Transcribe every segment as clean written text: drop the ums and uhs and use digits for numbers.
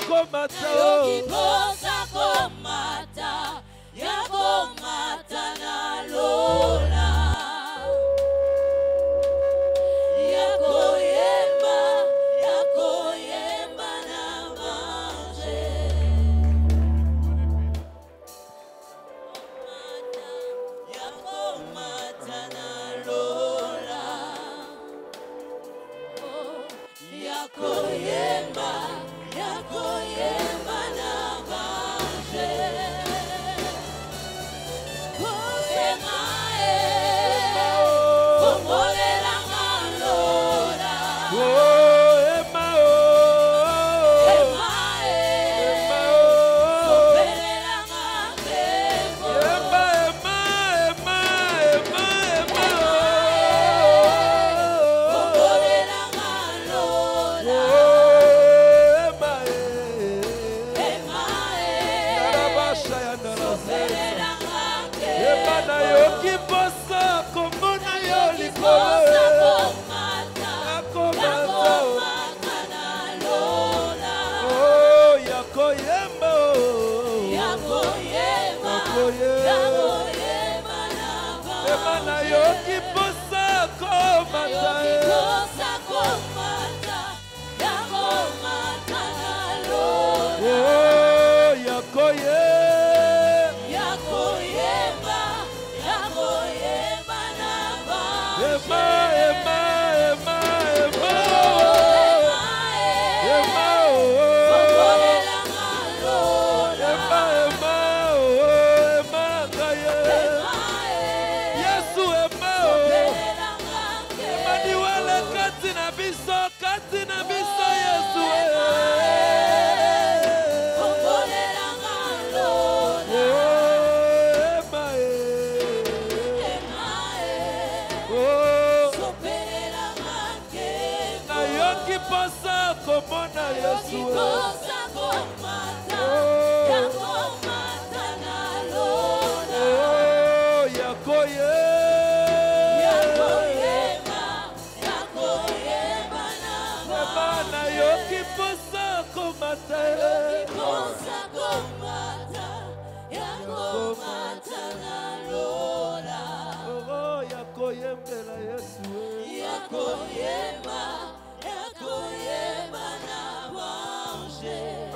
komata na lola yakoyemba na mange yakomata na lola yakoyemba na mange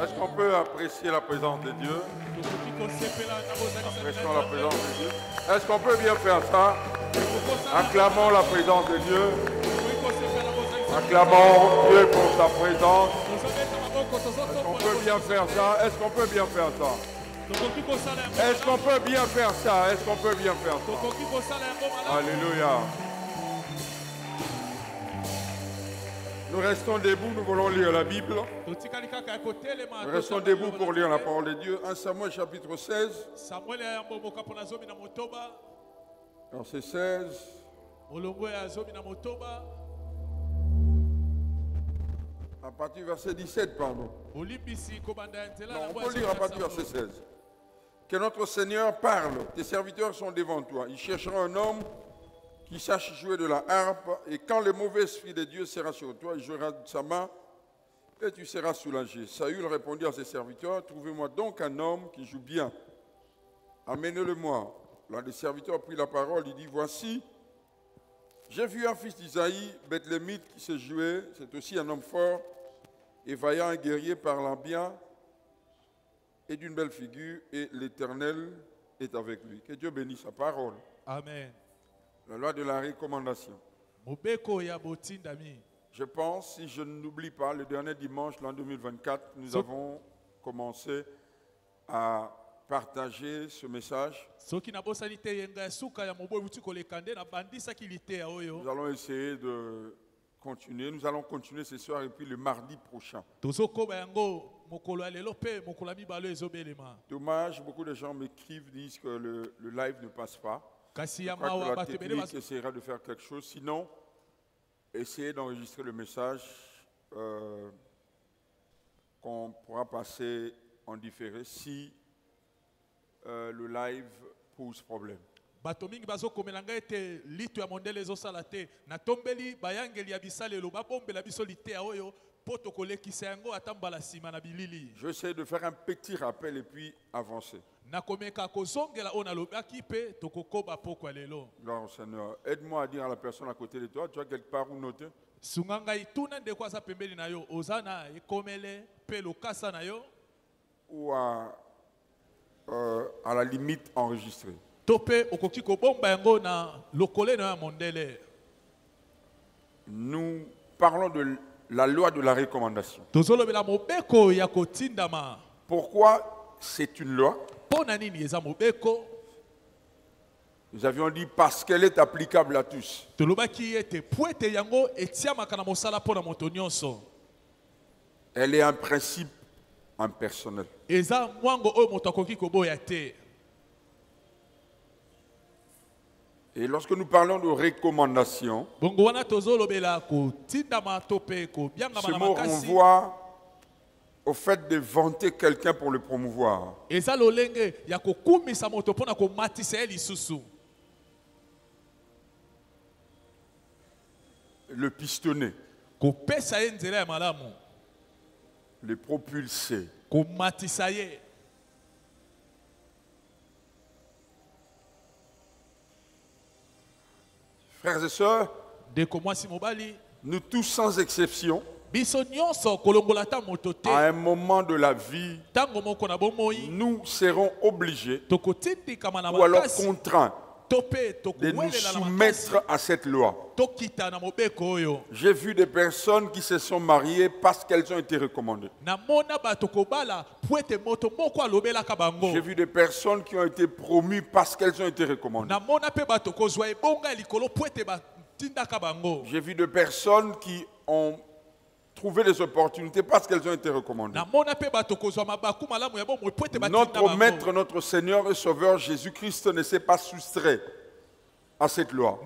Est-ce qu'on peut apprécier la présence de Dieu? Apprécions la présence de Dieu. Est-ce qu'on peut bien faire ça? Acclamons la présence de Dieu. Acclamons Dieu pour sa présence. Est-ce qu'on peut bien faire ça? Est-ce qu'on peut bien faire ça? Est-ce qu'on peut bien faire ça? Est-ce qu'on peut bien faire ça? Alléluia. Nous restons debout, nous voulons lire la Bible. Nous restons debout pour lire la parole de Dieu. 1 Samuel chapitre 16. Verset 16. À partir du verset 17, pardon. Non, on peut lire à partir du verset 16. Que notre Seigneur parle. Tes serviteurs sont devant toi. Il cherchera un homme qui sache jouer de la harpe, et quand le mauvais esprit de Dieu sera sur toi, il jouera de sa main, et tu seras soulagé. Saül répondit à ses serviteurs, trouvez-moi donc un homme qui joue bien. Amenez-le-moi. L'un des serviteurs prit la parole, il dit, voici, j'ai vu un fils d'Isaïe, Bethlémite, qui se jouait, c'est aussi un homme fort, et vaillant, un guerrier parlant bien, et d'une belle figure, et l'Éternel est avec lui. Que Dieu bénisse sa parole. Amen. La loi de la recommandation. Je pense, si je n'oublie pas, le dernier dimanche, l'an 2024, nous avons commencé à partager ce message. Nous allons essayer de continuer. Nous allons continuer ce soir et puis le mardi prochain. Dommage, beaucoup de gens m'écrivent, disent que le live ne passe pas. Je crois que la technique essaiera de faire quelque chose. Sinon, essayez d'enregistrer le message qu'on pourra passer en différé si le live pose problème. J'essaie de faire un petit rappel et puis avancer. Gloire au Seigneur. Aide-moi à dire à la personne à côté de toi, tu as quelque part où noter? Ou à la limite enregistrée. Nous parlons de la loi de la recommandation. Pourquoi c'est une loi? Nous avions dit parce qu'elle est applicable à tous. Elle est un principe impersonnel. Et lorsque nous parlons de recommandation, ce mot renvoie au fait de vanter quelqu'un pour le promouvoir. Le pistonner, le propulser. Frères et sœurs, nous tous sans exception, à un moment de la vie, nous serons obligés ou alors contraints de nous soumettre à cette loi. J'ai vu des personnes qui se sont mariées parce qu'elles ont été recommandées. J'ai vu des personnes qui ont été promues parce qu'elles ont été recommandées. J'ai vu des personnes qui ont trouvé des opportunités parce qu'elles ont été recommandées. Notre Maître, notre Seigneur et Sauveur Jésus-Christ ne s'est pas soustrait à cette loi.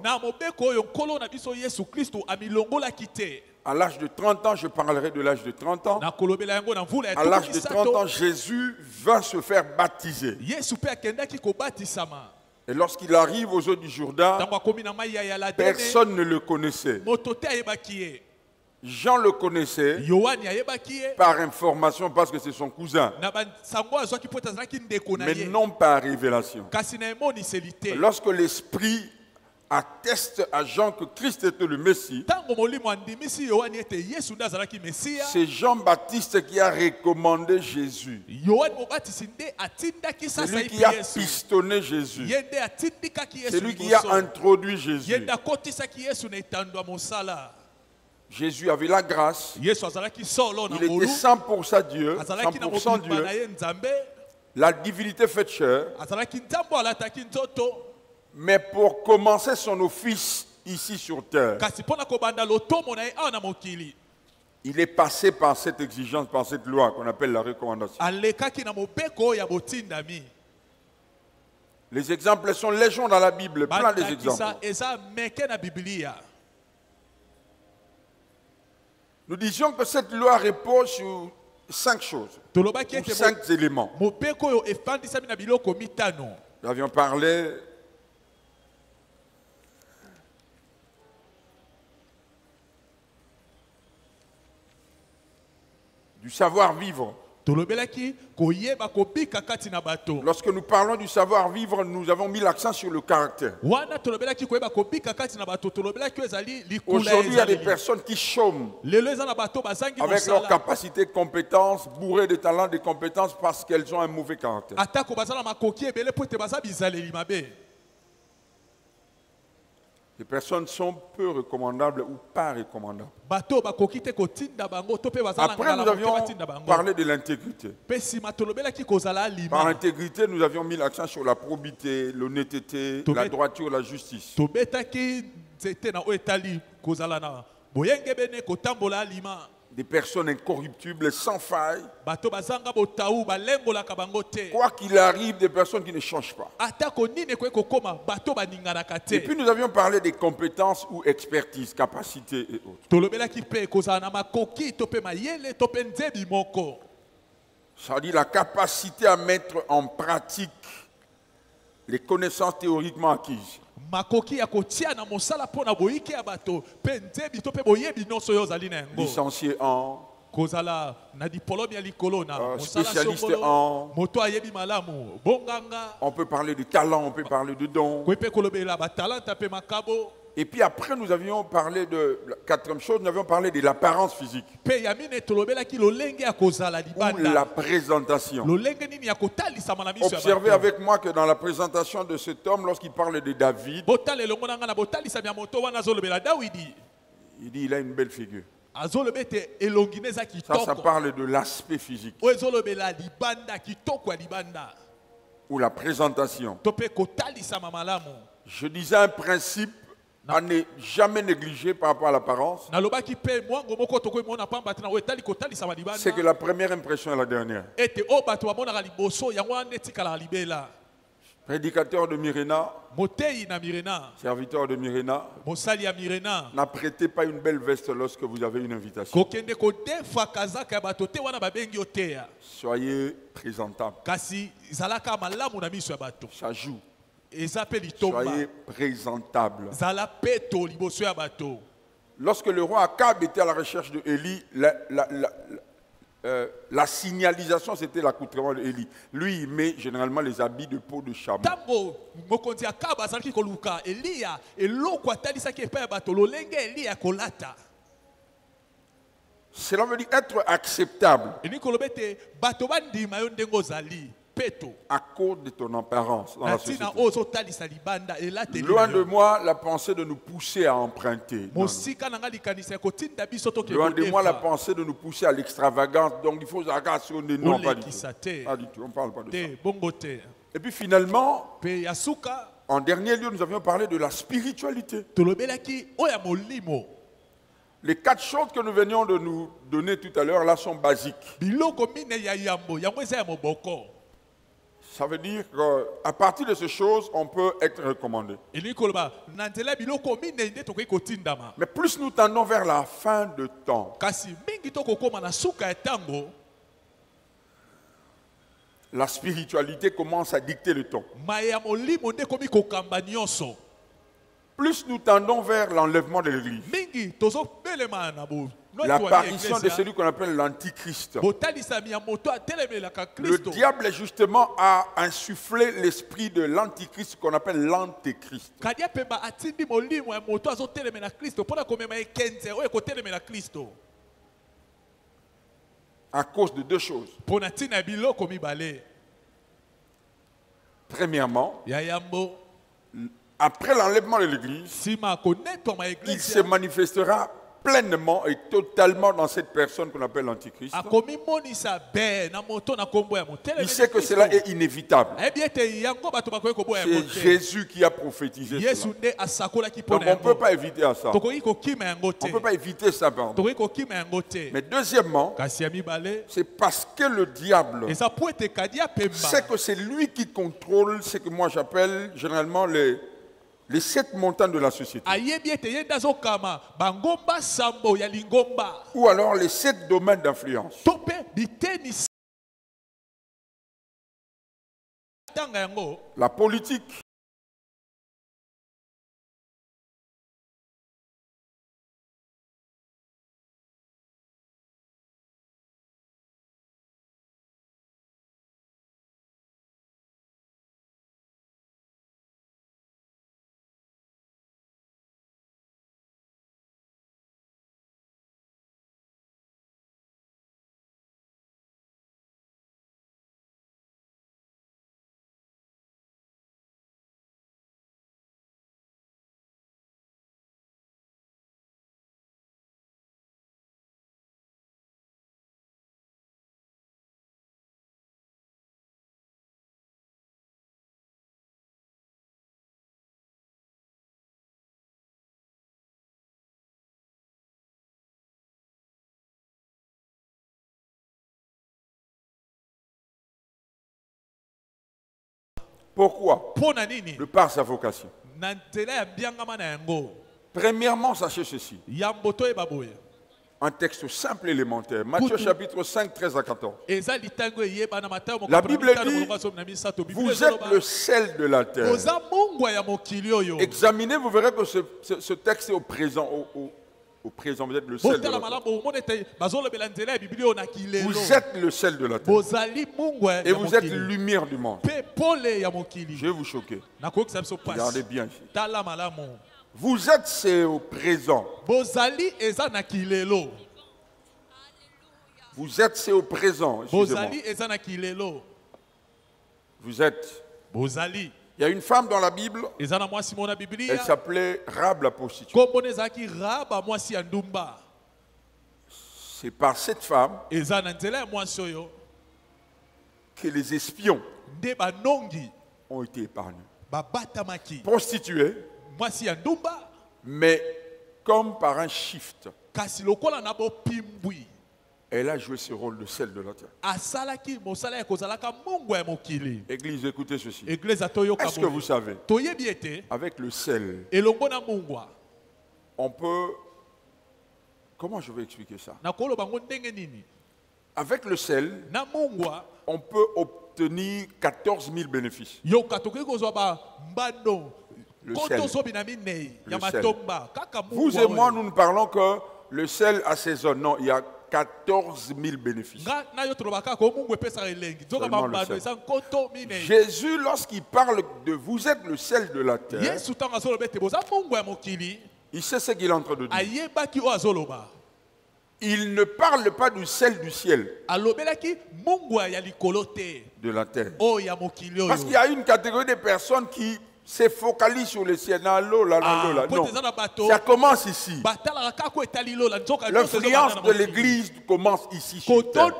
À l'âge de 30 ans, je parlerai de l'âge de 30 ans. À l'âge de 30 ans, Jésus va se faire baptiser. Et lorsqu'il arrive aux eaux du Jourdain, personne ne le connaissait. Jean le connaissait par information parce que c'est son cousin, mais non par révélation. Lorsque l'Esprit atteste à Jean que Christ était le Messie, c'est Jean-Baptiste qui a recommandé Jésus. C'est lui qui a pistonné Jésus. C'est lui qui a introduit Jésus. Jésus avait la grâce. Il était 100% Dieu, 100% Dieu. La divinité faite chair. Mais pour commencer son office ici sur terre, il est passé par cette exigence, par cette loi qu'on appelle la recommandation. Les exemples sont légion dans la Bible, plein d'exemples. Nous disions que cette loi repose sur 5 choses, ou 5 éléments. Nous avions parlé du savoir-vivre. Lorsque nous parlons du savoir-vivre, nous avons mis l'accent sur le caractère. Aujourd'hui, il y a des personnes qui chôment avec leurs capacités et compétences, bourrées de talents et de compétences parce qu'elles ont un mauvais caractère. Les personnes sont peu recommandables ou pas recommandables. Après, nous avions parlé de l'intégrité. Par l'intégrité, nous avions mis l'accent sur la probité, l'honnêteté, la droiture, la justice. Des personnes incorruptibles, sans faille. Quoi qu'il arrive, des personnes qui ne changent pas. Et puis nous avions parlé des compétences ou expertise, capacité et autres. Ça dit la capacité à mettre en pratique les connaissances théoriquement acquises. Licencié en, spécialiste en... On peut parler de talent, on peut parler de dons. Et puis après, nous avions parlé de la quatrième chose, nous avions parlé de l'apparence physique. Ou la présentation. Observez avec moi que dans la présentation de cet homme, lorsqu'il parle de David, il dit il a une belle figure. Ça parle de l'aspect physique. Ou la présentation. Je disais un principe à ne jamais négliger par rapport à l'apparence. C'est que la première impression est la dernière. Prédicateur de Myrina, serviteur de Myrina, n'apprêtez pas une belle veste lorsque vous avez une invitation. Soyez présentable. Ça joue. Soyez présentable. Lorsque le roi Akab était à la recherche de Élie, la signalisation, c'était l'accoutrement d'Élie. Lui, il met généralement les habits de peau de chameau. Cela veut dire être acceptable à cause de ton apparence dans la société. Loin de moi la pensée de nous pousser à emprunter. Non. Loin de moi la pensée de nous pousser à l'extravagance. Donc il faut rationner. Non, pas du tout. Pas du tout. On ne parle pas de ça. Et puis finalement, en dernier lieu, nous avions parlé de la spiritualité. Les 4 choses que nous venions de nous donner tout à l'heure là sont basiques. Ça veut dire qu'à partir de ces choses, on peut être recommandé. Mais plus nous tendons vers la fin de temps, la spiritualité commence à dicter le ton. Plus nous tendons vers l'enlèvement de l'Église, l'apparition de celui qu'on appelle l'Antichrist. Le diable, justement, a insufflé l'esprit de l'Antichrist qu'on appelle l'Antéchrist. À cause de 2 choses. Premièrement, après l'enlèvement de l'Église, il se manifestera pleinement et totalement dans cette personne qu'on appelle l'Antichrist. Il sait que cela est inévitable. C'est Jésus qui a prophétisé cela. Donc on ne peut pas éviter ça. On ne peut pas éviter ça. Mais deuxièmement, c'est parce que le diable sait que c'est lui qui contrôle ce que moi j'appelle généralement les 7 montagnes de la société. Ou alors les 7 domaines d'influence. La politique, pourquoi? De par sa vocation. Premièrement, sachez ceci. Un texte simple élémentaire. Matthieu chapitre 5, 13 à 14. La Bible dit, vous êtes le sel de la terre. Examinez, vous verrez que ce texte est au présent, au présent, vous êtes le sel de la terre. Vous êtes le sel de la terre. Et vous êtes lumière du monde. Je vais vous choquer. Regardez bien ici. Vous êtes c'est au présent. Vous êtes c'est au présent. Excusez-moi. Vous êtes. Il y a une femme dans la Bible. Elle s'appelait Rahab la prostituée. C'est par cette femme que les espions ont été épargnés. Prostituée, mais comme par un shift, elle a joué ce rôle de sel de la terre. Église, écoutez ceci. Est-ce que vous savez, avec le sel, on peut... Comment je vais expliquer ça? Avec le sel, on peut obtenir 14 000 bénéfices. Le sel. Le sel. Vous et moi, nous ne parlons que le sel assaisonne. Non, il y a 14 000 bénéfices. Seulement le sel. Jésus, lorsqu'il parle de vous êtes le sel de la terre, il sait ce qu'il est en train de dire. Il ne parle pas du sel du ciel, de la terre. Parce qu'il y a une catégorie de personnes qui se focalisent sur le ciel. Non, ça commence ici. L'influence de l'église commence ici sur terre.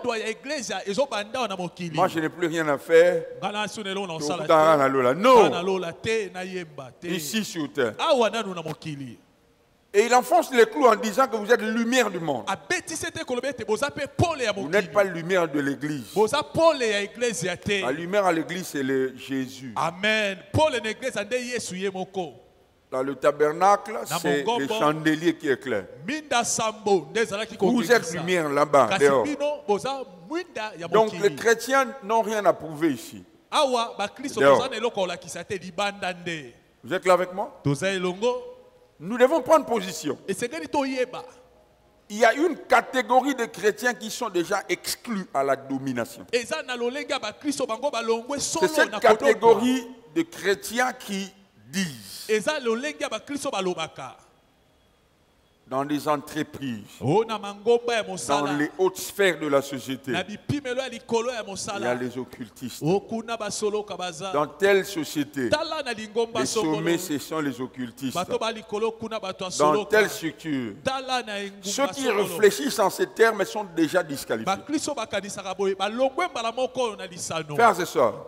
Moi, je n'ai plus rien à faire. Non, ici sur terre. Et il enfonce les clous en disant que vous êtes lumière du monde. Vous n'êtes pas lumière de l'église. La lumière à l'église, c'est le Jésus. Amen. Dans le tabernacle, c'est le chandelier qui éclaire. Vous êtes lumière là-bas, dehors. Donc les chrétiens n'ont rien à prouver ici. Dehors. Vous êtes là avec moi? Nous devons prendre position. Il y a une catégorie de chrétiens qui sont déjà exclus à la domination. C'est cette catégorie de chrétiens qui disent dans les entreprises, dans les hautes sphères de la société, il y a les occultistes. Dans telle société, les sommets, ce sont les occultistes. Dans telle structure, ceux qui réfléchissent en ces termes sont déjà disqualifiés. Frères et sœurs,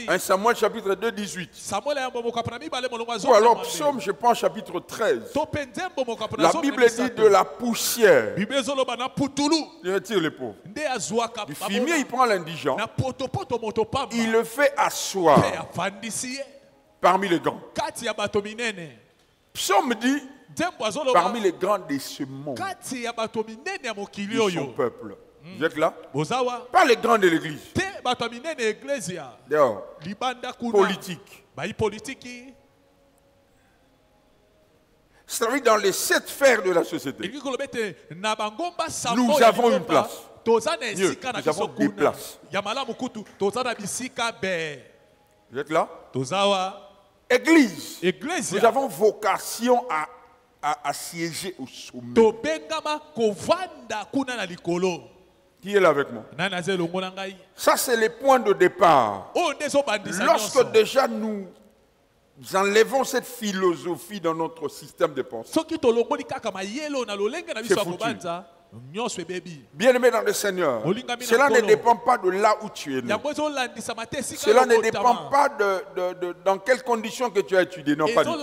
1 Samuel chapitre 2, 18. Ou alors Psaume, je pense, chapitre 13. La Bible dit de la poussière. Il retire les pauvres. Du fumier, il prend l'indigent. Il le fait asseoir parmi les grands. Psaume dit parmi les grands de ce monde, de son peuple. Vous êtes là? Pas les grands de l'église. Dehors. Politique. C'est-à-dire dans les 7 sphères de la société. Nous avons une place. Mieux, nous avons des places. Vous êtes là? Église. Nous avons vocation à siéger au sommet. Qui est là avec moi? Ça, c'est les points de départ. Lorsque déjà nous enlevons cette philosophie dans notre système de pensée, c'est foutu. Bien-aimé dans le Seigneur, cela ne dépend pas de là où tu es né. Cela ne dépend pas de dans quelles conditions que tu as étudié. Non, pas du tout.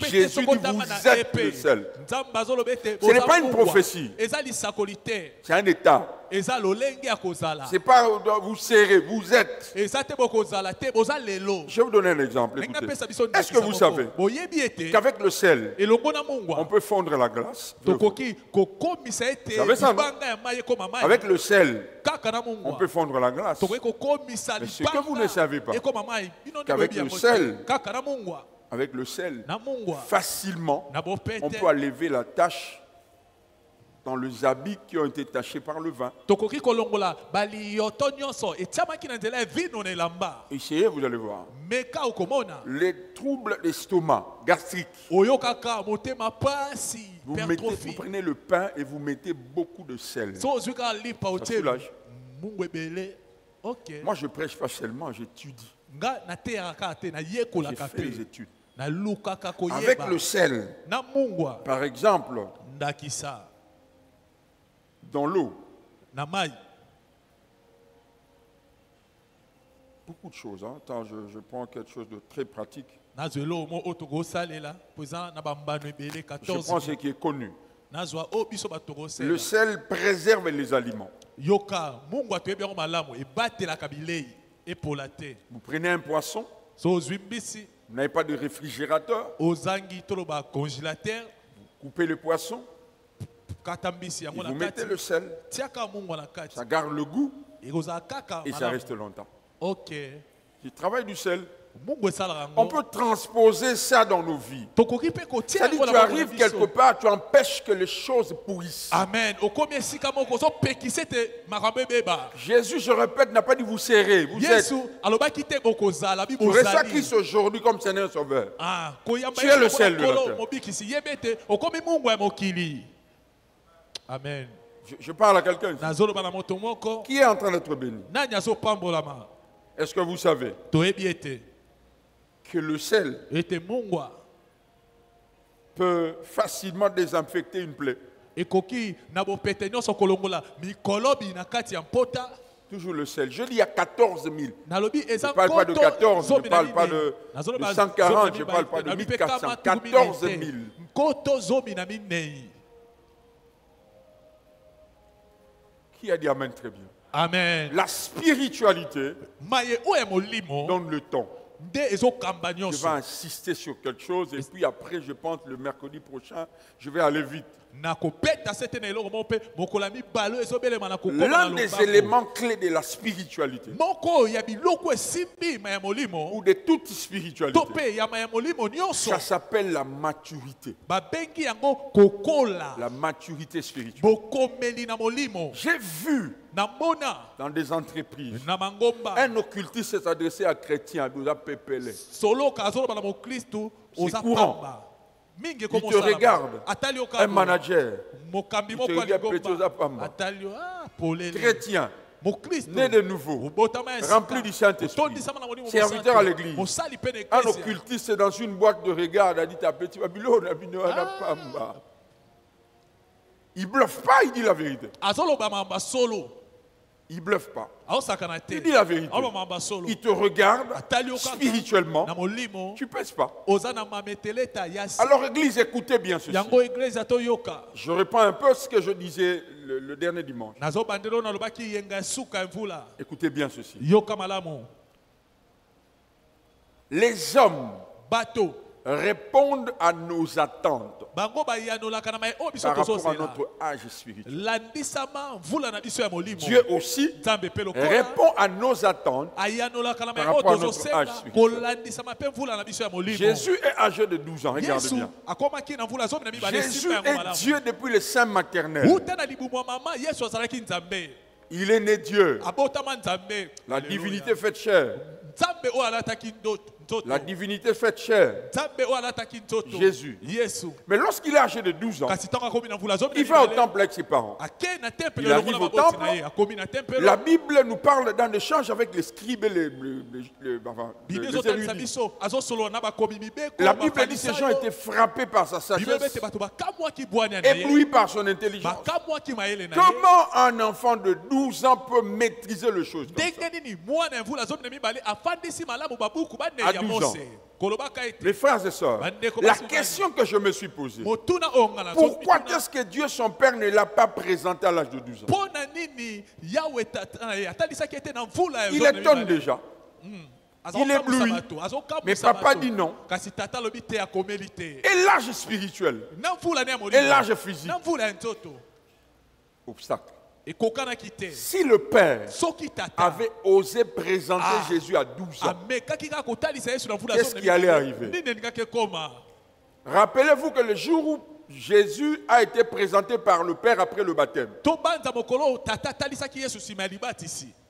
Jésus dit vous êtes le seul. Ce n'est pas une prophétie. C'est un état. C'est pas vous serrez, vous êtes. Je vais vous donner un exemple. Écoutez. Est-ce que vous savez qu'avec le sel, on peut fondre la glace? Vous savez ça, non? Avec le sel, on peut fondre la glace. Mais ce que vous ne savez pas, qu'avec le sel, facilement, on peut enlever la tache dans les habits qui ont été tachés par le vin. tokoki kolongola balioto nyonso etiamaki na nzela ya vino na elamba Essayez, vous allez voir. meka okomona Les troubles d'estomac, gastriques. oyokaka motema pasi Vous hypertrophie prenez le pain et vous mettez beaucoup de sel. so ozwi kaka lipa otie soulage. mungu ebele ok Moi, je prêche pas seulement, j'étudie. nga nateyaka kaka te J'ai nayekolaka fait les mpe études. nalukaka Avec koyeba le sel, na mungwa par exemple, ndakisa dans l'eau, na mai beaucoup de choses. Hein. Attends, je prends quelque chose de très pratique. nazwa eloko mo oyo tokosalela mpo eza na bambano ebele Je 14 prends ce qui est connu. nazwa oyo biso bato Le tokosela sel préserve les aliments. yoka mungu atoyebi yango malamu ebatelaka bilei epola te Vous prenez un poisson, so ozwi mbisi vous n'avez pas de réfrigérateur, ozangi toloba congélateur coupez le poisson, kata mbisi et yango vous na mettez kati le sel, tiaka mungu na kati ça garde le goût ekozala kaka et ça malamu. reste longtemps. ok Du travail du sel. mungu esalaka On yango peut transposer ça dans nos vies. tokoki mpe kotia C'est-à-dire yango tu na mokolo na arrives quelque biso. part, tu empêches que les choses pourrissent. amen okomi esika moko ozopekisa ete makambo ebeba Jésus, je répète, n'a pas dit vous serrez. Vous êtes. yesu alobaki te bokozala Tu reçois bibozali Christ aujourd'hui comme Seigneur Sauveur. koyamba Tu es le Yesu sel de la lokola terre. mobikisi yeba ete okomi mungu ya mokili amen Je parle à quelqu'un ici. nazoloba na moto moko Qui est en train d'être béni? nani azopambolama Est-ce que vous savez toyebi ete que le sel ete mungwa peut facilement désinfecter une plaie? ekoki na bopete nyonso kolongola mikolobi na kati ya mpota Toujours le sel. Je dis il y a 14 000. nalobi Je eza ne parle pas de 14, je ne parle pas de Nazoloba 140, je ne zomi na parle pas de nalobi mpe 1400. kama tuku 14 minei te. 000. nkoto zomi na minei Qui a dit Amen très bien? amen La spiritualité maye oyo ya molimo donne le temps. nde ezokamba Je nyonso vais insister sur quelque chose et puis après, je pense le mercredi prochain, je vais aller vite. nakobeta se te na eloko moko mpe mokolo ya mibale oyo ezobelema na kokoma na L'un des lobako éléments clés de la spiritualité moko ya biloko esimbi ma ya molimo ou de toute spiritualité, to mpe ya ma ya molimo nyonso ça s'appelle la maturité. babengi yango kokola La maturité spirituelle. bokomeli na molimo J'ai vu namona dans des entreprises na mangomba un occultiste s'est adressé à chrétiens, nous a pépélé. soloka azoloba na mokristu oza courant. pamba mingi Il te regarde, atali yo un manager, mokambi il moko te ya regarde petit oza ligomba pamba. atali yo polele Chrétien, mokristu né de nouveau, obotama ya rempli du Saint-Esprit, otondisama na molimo serviteur mosantu. à l'église. mosali mpe na un eklesia occultiste dans une boîte de regard a dit ta petite Babylone, pamba. Il bluffe pas, il dit la vérité. azoloba mamba solo Il bluffe pas. aosakana te Il dit la vérité. aloba mamba solo Il te regarde atali yo kaka spirituellement. na molimo Tu ne pèses pas. oza na mameteleta ya si Alors, Église, écoutez bien ceci. yango eglise toyoka Je reprends un peu ce que je disais le dernier dimanche. nazobandelo nalobaki yenga ya suka ya mvula Écoutez bien ceci. yoka malamu Les hommes bato répondent à nos attentes bango bayanolaka na mai oyo biso par rapport à tozozela notre âge spirituel. landisama mvula na biso ya molimo Dieu aussi nzambe mpe lokola répond à nos attentes. ayanolaka na mai Par oyo rapport à notre tozosenga âge spirituel. kolandisama mpe mvula na biso ya molimo Jésus est âgé de 12 ans. Regarde yesu bien. akomaki na mvula zomi na mibale Jésus esimba yango est malamu Dieu depuis le sein maternel. uta na libumu ya mama yesu azalaki nzambe Il est né Dieu. abotama nzambe La Alléluia. divinité faite chair. nzambe oyo alataki nzoto La divinité faite chair. nzambe oyo alataki nzoto Jésus. yesu Mais lorsqu'il est âgé de 12 ans, kasi ntango akomi na mvula zomi na il va au mibale temple avec ses parents. ake na tempelo Il arrive lokola au maboti temple. na ye akomi na tempelo La Bible nous parle d'un échange avec les scribes et bible les ezotalisa érudits. biso azosolola na bakomi mibeko La Bible dit que ces gens bafarisayo. étaient frappés par sa bible ete sagesse, bato bakamwaki bwania na ye éblouis par son intelligence. bakamwaki mayele na ye Comment un enfant de 12 ans peut maîtriser les choses comme ça? ndenge nini mwana ya mvula zomi na mibale afandisi malamu babuku À banei ya 12 ans. mose kolobaka Mes ete frères et sœurs, Bandeko la basi question que je me suis posée, motuna oyo nga na pourquoi est-ce que Dieu, son Père, ne l'a pas présenté à l'âge de 12 ans? mpo na nini yawe tata na ye atalisaki ete na mvula ya Il zomi na étonne mibale déjà. Azokamwisa il éblouit. bato, azokamwisa Mais papa bato. dit non. kasi tata alobi te akomeli te Et l'âge spirituel, na mvula ne ya et molimo l'âge physique, na mvula ya nzoto obstacle. ekokanaki te Si le Père soki tata avait osé présenter Ah. Jésus à 12 ans, amekaki kaka kotalisa yesu na mvula Qu'est-ce qui allait arriver? nini elingaki ekoma rappelez-vous que le jour où Jésus a été présenté par le Père après le baptême.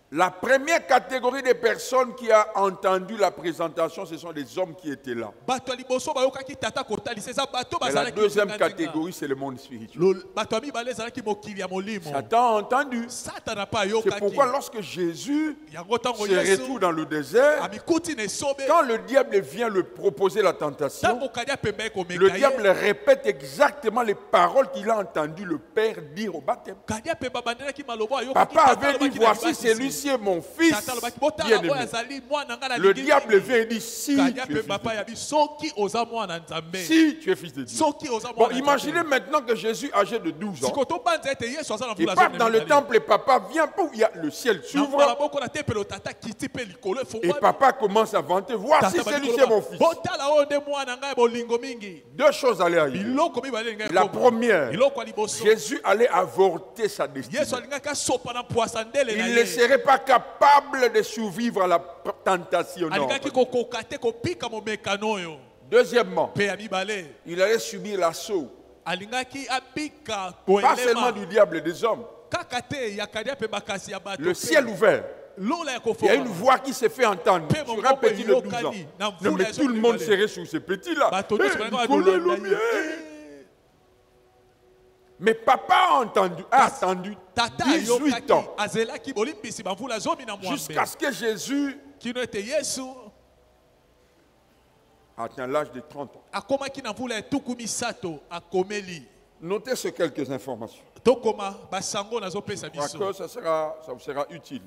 La première catégorie de personnes qui a entendu la présentation, ce sont les hommes qui étaient là. Et la deuxième catégorie, c'est le monde spirituel. Satan a entendu. C'est pourquoi lorsque Jésus se retrouve dans le désert, quand le diable vient lui proposer la tentation, le diable répète exactement les paroles qu'il a entendu le Père dire au baptême. Papa avait dit, voici celui-ci est mon fils bien-aimé. Le diable vient et dit, si tu es fils de Dieu. Bon, imaginez maintenant que Jésus, âgé de 12 ans, il part dans le temple et papa vient, il y a le ciel s'ouvre. Et papa commence à vanter, voici celui-ci est mon fils. Deux choses allaient arriver. La première, Jésus allait avorter sa destinée. Il ne serait pas capable de survivre à la tentation. Deuxièmement, il allait subir l'assaut, pas seulement du diable et des hommes. Le ciel ouvert. Il y a une voix qui s'est fait entendre sur un petit de 12 ans. Non, mais tout le monde serait sur ce petit-là. Mais papa a attendu 18 ans jusqu'à ce que Jésus atteint l'âge de 30 ans. Notez ces quelques informations. Je crois que ça vous sera utile.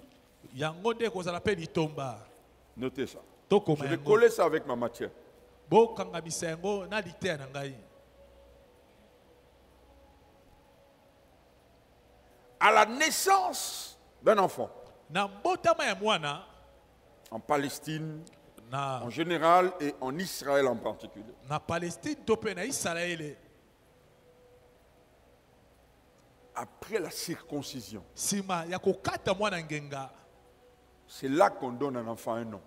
Notez ça. Je vais coller ça avec ma matière. À la naissance d'un enfant, en Palestine, en général, et en Israël en particulier, après la circoncision, c'est là qu'on donne un enfant un nom.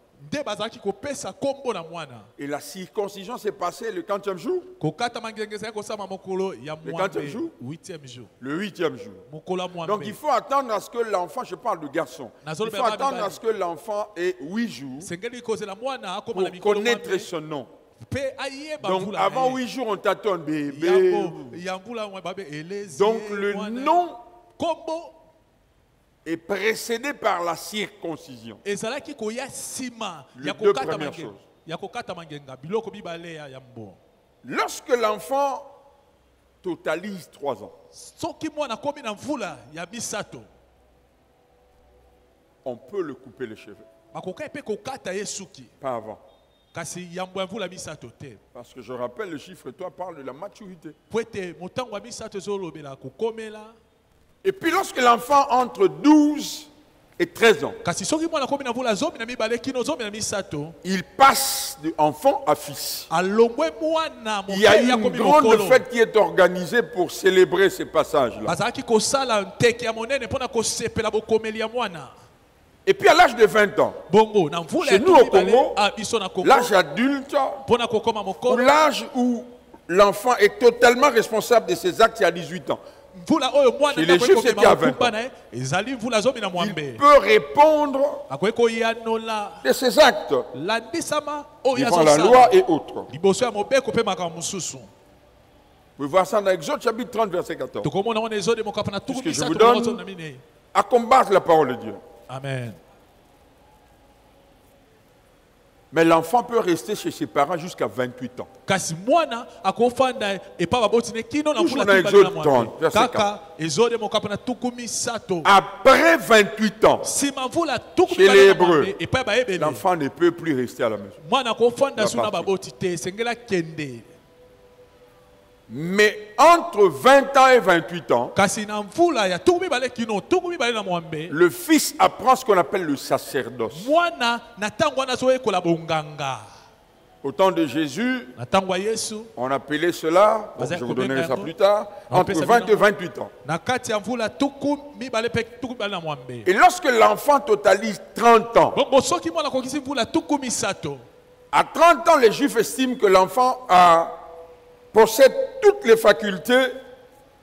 Et la circoncision s'est passée le 40e jour. Le 40e jour. Le 8e jour. Donc il faut attendre à ce que l'enfant, je parle de garçon, il faut attendre à ce que l'enfant ait 8 jours pour connaître son nom. Donc avant 8 jours, on tâtonne bébé. Donc le nom est précédé par la circoncision. Les deux premières choses. Lorsque l'enfant totalise 3 ans, on peut le couper les cheveux. Pas avant. Parce que je rappelle, le chiffre 3 parle de la maturité. Et puis lorsque l'enfant entre 12 et 13 ans, il passe d'enfant à fils. Il y a une grande fête qui est organisée pour célébrer ces passages-là. Et puis à l'âge de 20 ans, chez nous au Congo, l'âge adulte, ou l'âge où l'enfant est totalement responsable de ses actes, c'est à 18 ans. Chez les Juifs, c'était à 20 ans. Il peut répondre de ses actes devant la loi et autres. Vous pouvez voir ça dans Exode chapitre 30, verset 14. Puisque je vous donne à combattre la parole de Dieu. Amen. Mais l'enfant peut rester chez ses parents jusqu'à 28 ans. Toujours dans Exode 30, verset 4. Après 28 ans, chez les Hébreux, l'enfant ne peut plus rester à la maison. Mais entre 20 ans et 28 ans, le fils apprend ce qu'on appelle le sacerdoce. Au temps de Jésus, on appelait cela, bon, je vous donnerai ça plus tard, entre 20 et 28 ans. Et lorsque l'enfant totalise 30 ans, à 30 ans, les Juifs estiment que l'enfant a possède toutes les facultés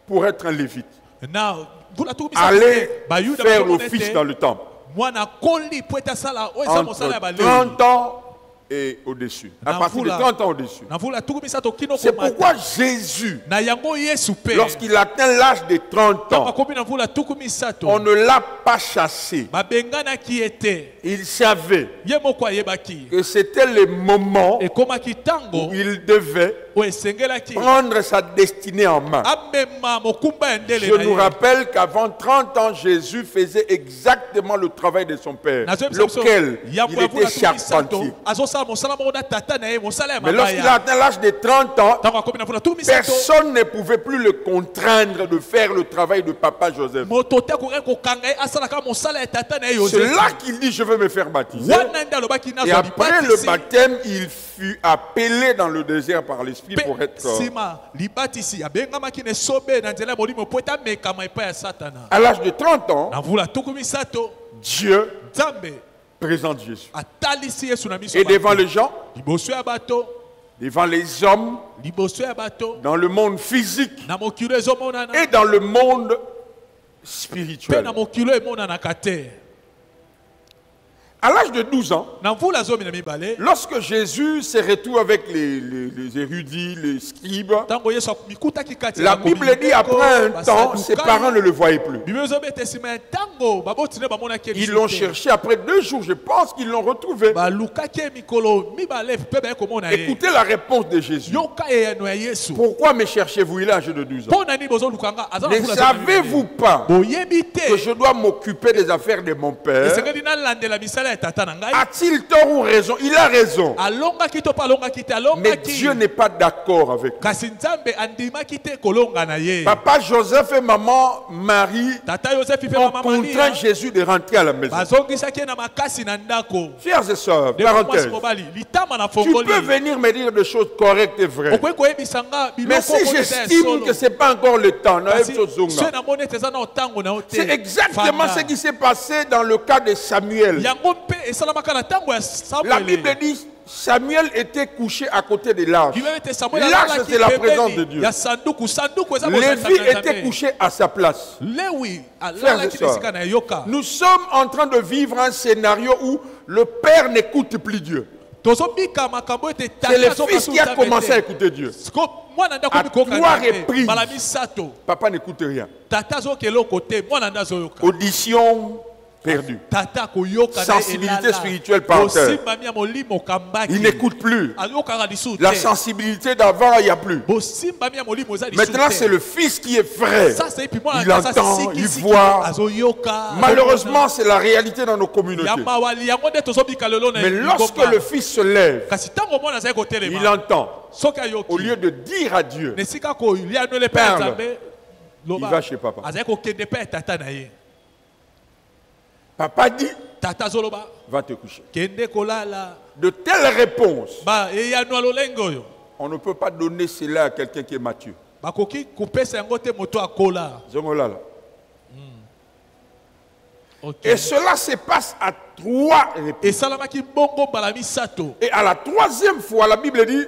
pour être un lévite. Na vula tu Aller faire l'office dans le temple. mwana koli po eta sala o eza Entre mosala ya balewi. 30 ans et au-dessus. À partir de 30 ans au-dessus. Na vula tu misato kino C'est komata. pourquoi Jésus, Na yango Yesu pe. lorsqu'il atteint l'âge de 30 ans, Makomi na vula tu misato. on ne l'a pas chassé. Babengana ki ete. Il savait Ye moko ayebaki. que c'était le moment E koma kitango où il devait o esengelaki. prendre sa destinée en main. Amema mokumba endele Je na nous ye. rappelle qu'avant 30 ans, Jésus faisait exactement le travail de son Père, lequel il était charpentier. Mais lorsqu'il a atteint l'âge de 30 ans, personne ne pouvait plus le contraindre de faire le travail de papa Joseph. C'est là qu'il dit, je veux me faire baptiser. Et après le baptême, il fut appelé dans le désert par l'Esprit pour être à l'âge de 30 ans, Dieu présente Jésus. Et devant les gens, devant les hommes, dans le monde physique et dans le monde spirituel. À l'âge de 12 ans, lorsque Jésus se retrouve avec les érudits, les scribes, la Bible dit après un temps, ses parents ne le voyaient plus. Ils l'ont cherché après 2 jours, je pense qu'ils l'ont retrouvé. Écoutez la réponse de Jésus. Pourquoi me cherchez-vous? Il est âgé de 12 ans. Ne savez-vous pas que je dois m'occuper des affaires de mon Père? A-t-il tort ou raison? Il a raison. Mais Dieu n'est pas d'accord avec lui. Papa Joseph et maman Marie ont contraint Jésus de rentrer à la maison. Frères et sœurs, parenthèse, tu peux venir me dire des choses correctes et vraies. Mais si j'estime que ce n'est pas encore le temps, c'est exactement ce qui s'est passé dans le cas de Samuel. La Bible dit Samuel était couché à côté de l'arche. L'arche, c'est la présence de Dieu. Lévi était couché à sa place. Frères et sœurs, nous sommes en train de vivre un scénario où le père n'écoute plus Dieu. C'est le fils qui a commencé à écouter Dieu. À 3 reprises, papa n'écoute rien. Audition perdue. Sensibilité spirituelle par terre. Il n'écoute plus. La sensibilité d'avant, il n'y a plus. Maintenant, c'est le fils qui est frère. Il entend, il voit. Malheureusement, c'est la réalité dans nos communautés. Mais lorsque le fils se lève, il entend. Au lieu de dire à Dieu, parle, il va chez papa. Papa dit, va te coucher. De telles réponses, on ne peut pas donner cela à quelqu'un qui est mature. Et cela se passe à 3 reprises. Et à la 3e fois, la Bible dit,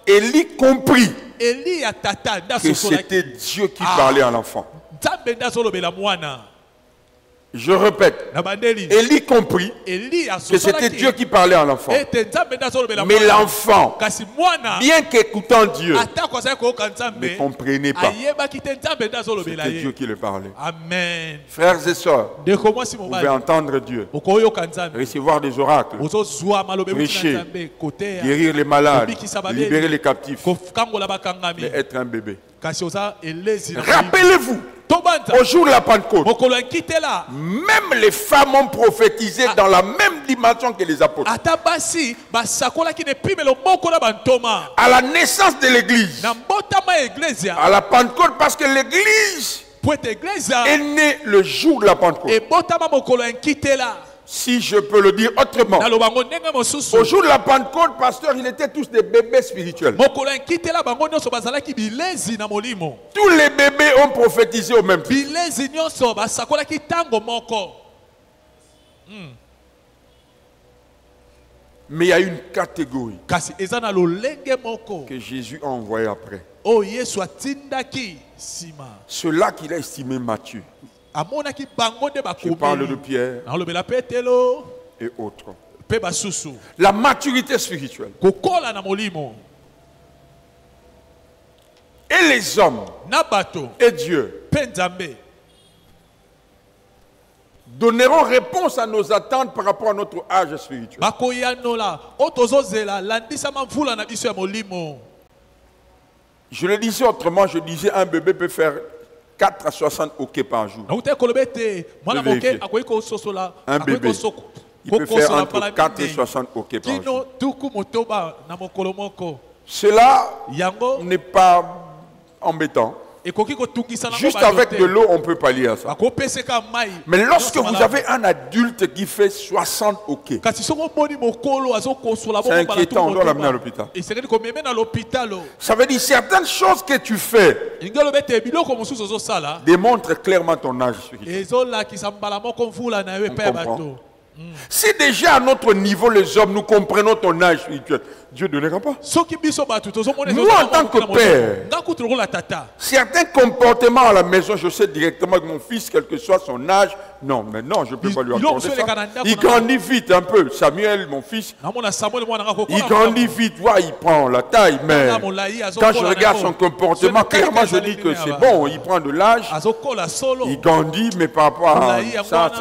Élie comprit que c'était Dieu qui parlait à l'enfant. Je répète, Élie comprit que c'était Dieu qui parlait à l'enfant. Mais l'enfant, bien qu'écoutant Dieu, ne comprenait pas. C'était Dieu qui le parlait. Amen. Frères et sœurs, vous pouvez entendre Dieu, recevoir des oracles, prêcher, guérir les malades, libérer les captifs, mais être un bébé. Rappelez-vous, au jour de la Pentecôte, même les femmes ont prophétisé dans la même dimension que les apôtres. À la naissance de l'église, à la Pentecôte, parce que l'église est née le jour de la Pentecôte. Si je peux le dire autrement, au jour de la Pentecôte, pasteur, ils étaient tous des bébés spirituels. Tous les bébés ont prophétisé au même titre. Mais il y a une catégorie kasi eza na lolenge moko que Jésus a envoyé après. o Yesu atindaki sima Ceux-là qu'il a estimé Matthieu. amonaki bango nde Je parle de bakomi Pierre nalobela petelo et autres. mpe basusu La maturité spirituelle. kokola na molimo Et les hommes na bato et Dieu mpe nzambe donneront réponse à nos attentes par rapport à notre âge spirituel. bakoyanola o tozozela landisama mvula na biso ya molimo. Je le disais autrement, je disais un bébé peut faire 4 à 60 hockey par jour. nakute koloba ete mwana moke vérifier. akoki kososola Un bébé. Il peut faire entre 4 et 60 hockey par jour. kino tuku motoba na mokolo moko Cela yango n'est pas embêtant. ekoki kotungisa nango Juste bato avec te. de l'eau, on peut pallier à ça. bakopeseka mai Mais lorsque nyonso vous malamu. avez un adulte qui fait 60 hockey, kasi soki omoni mokolo azokosola c'est inquiétant, on doit l'amener à l'hôpital. esekeli komeme na lopitalo Ça veut dire certaines choses que tu fais elingi oloba ete biloko mosusu ozosala démontrent clairement ton âge spirituel. ezolakisa mbala moko mvula na yo epai ya comprend. bato. Si déjà à notre niveau, les hommes, nous comprenons ton âge spirituel, Dieu ne donnera pas. soki biso bato tozomona Moi, en tant que père, nga kutu lokola tata certains comportements à la maison, je sais directement que mon fils, quel que soit son âge, non, mais non, je ne peux pas lui accorder ça. Il grandit vite un peu. Samuel, mon fils, namona samuel mwana nga il kokola grandit vite. Ouais, il prend la taille, mais quand je regarde son comportement, clairement, je dis que c'est bon. Il prend de l'âge, azokola solo il grandit, mais par rapport à ça,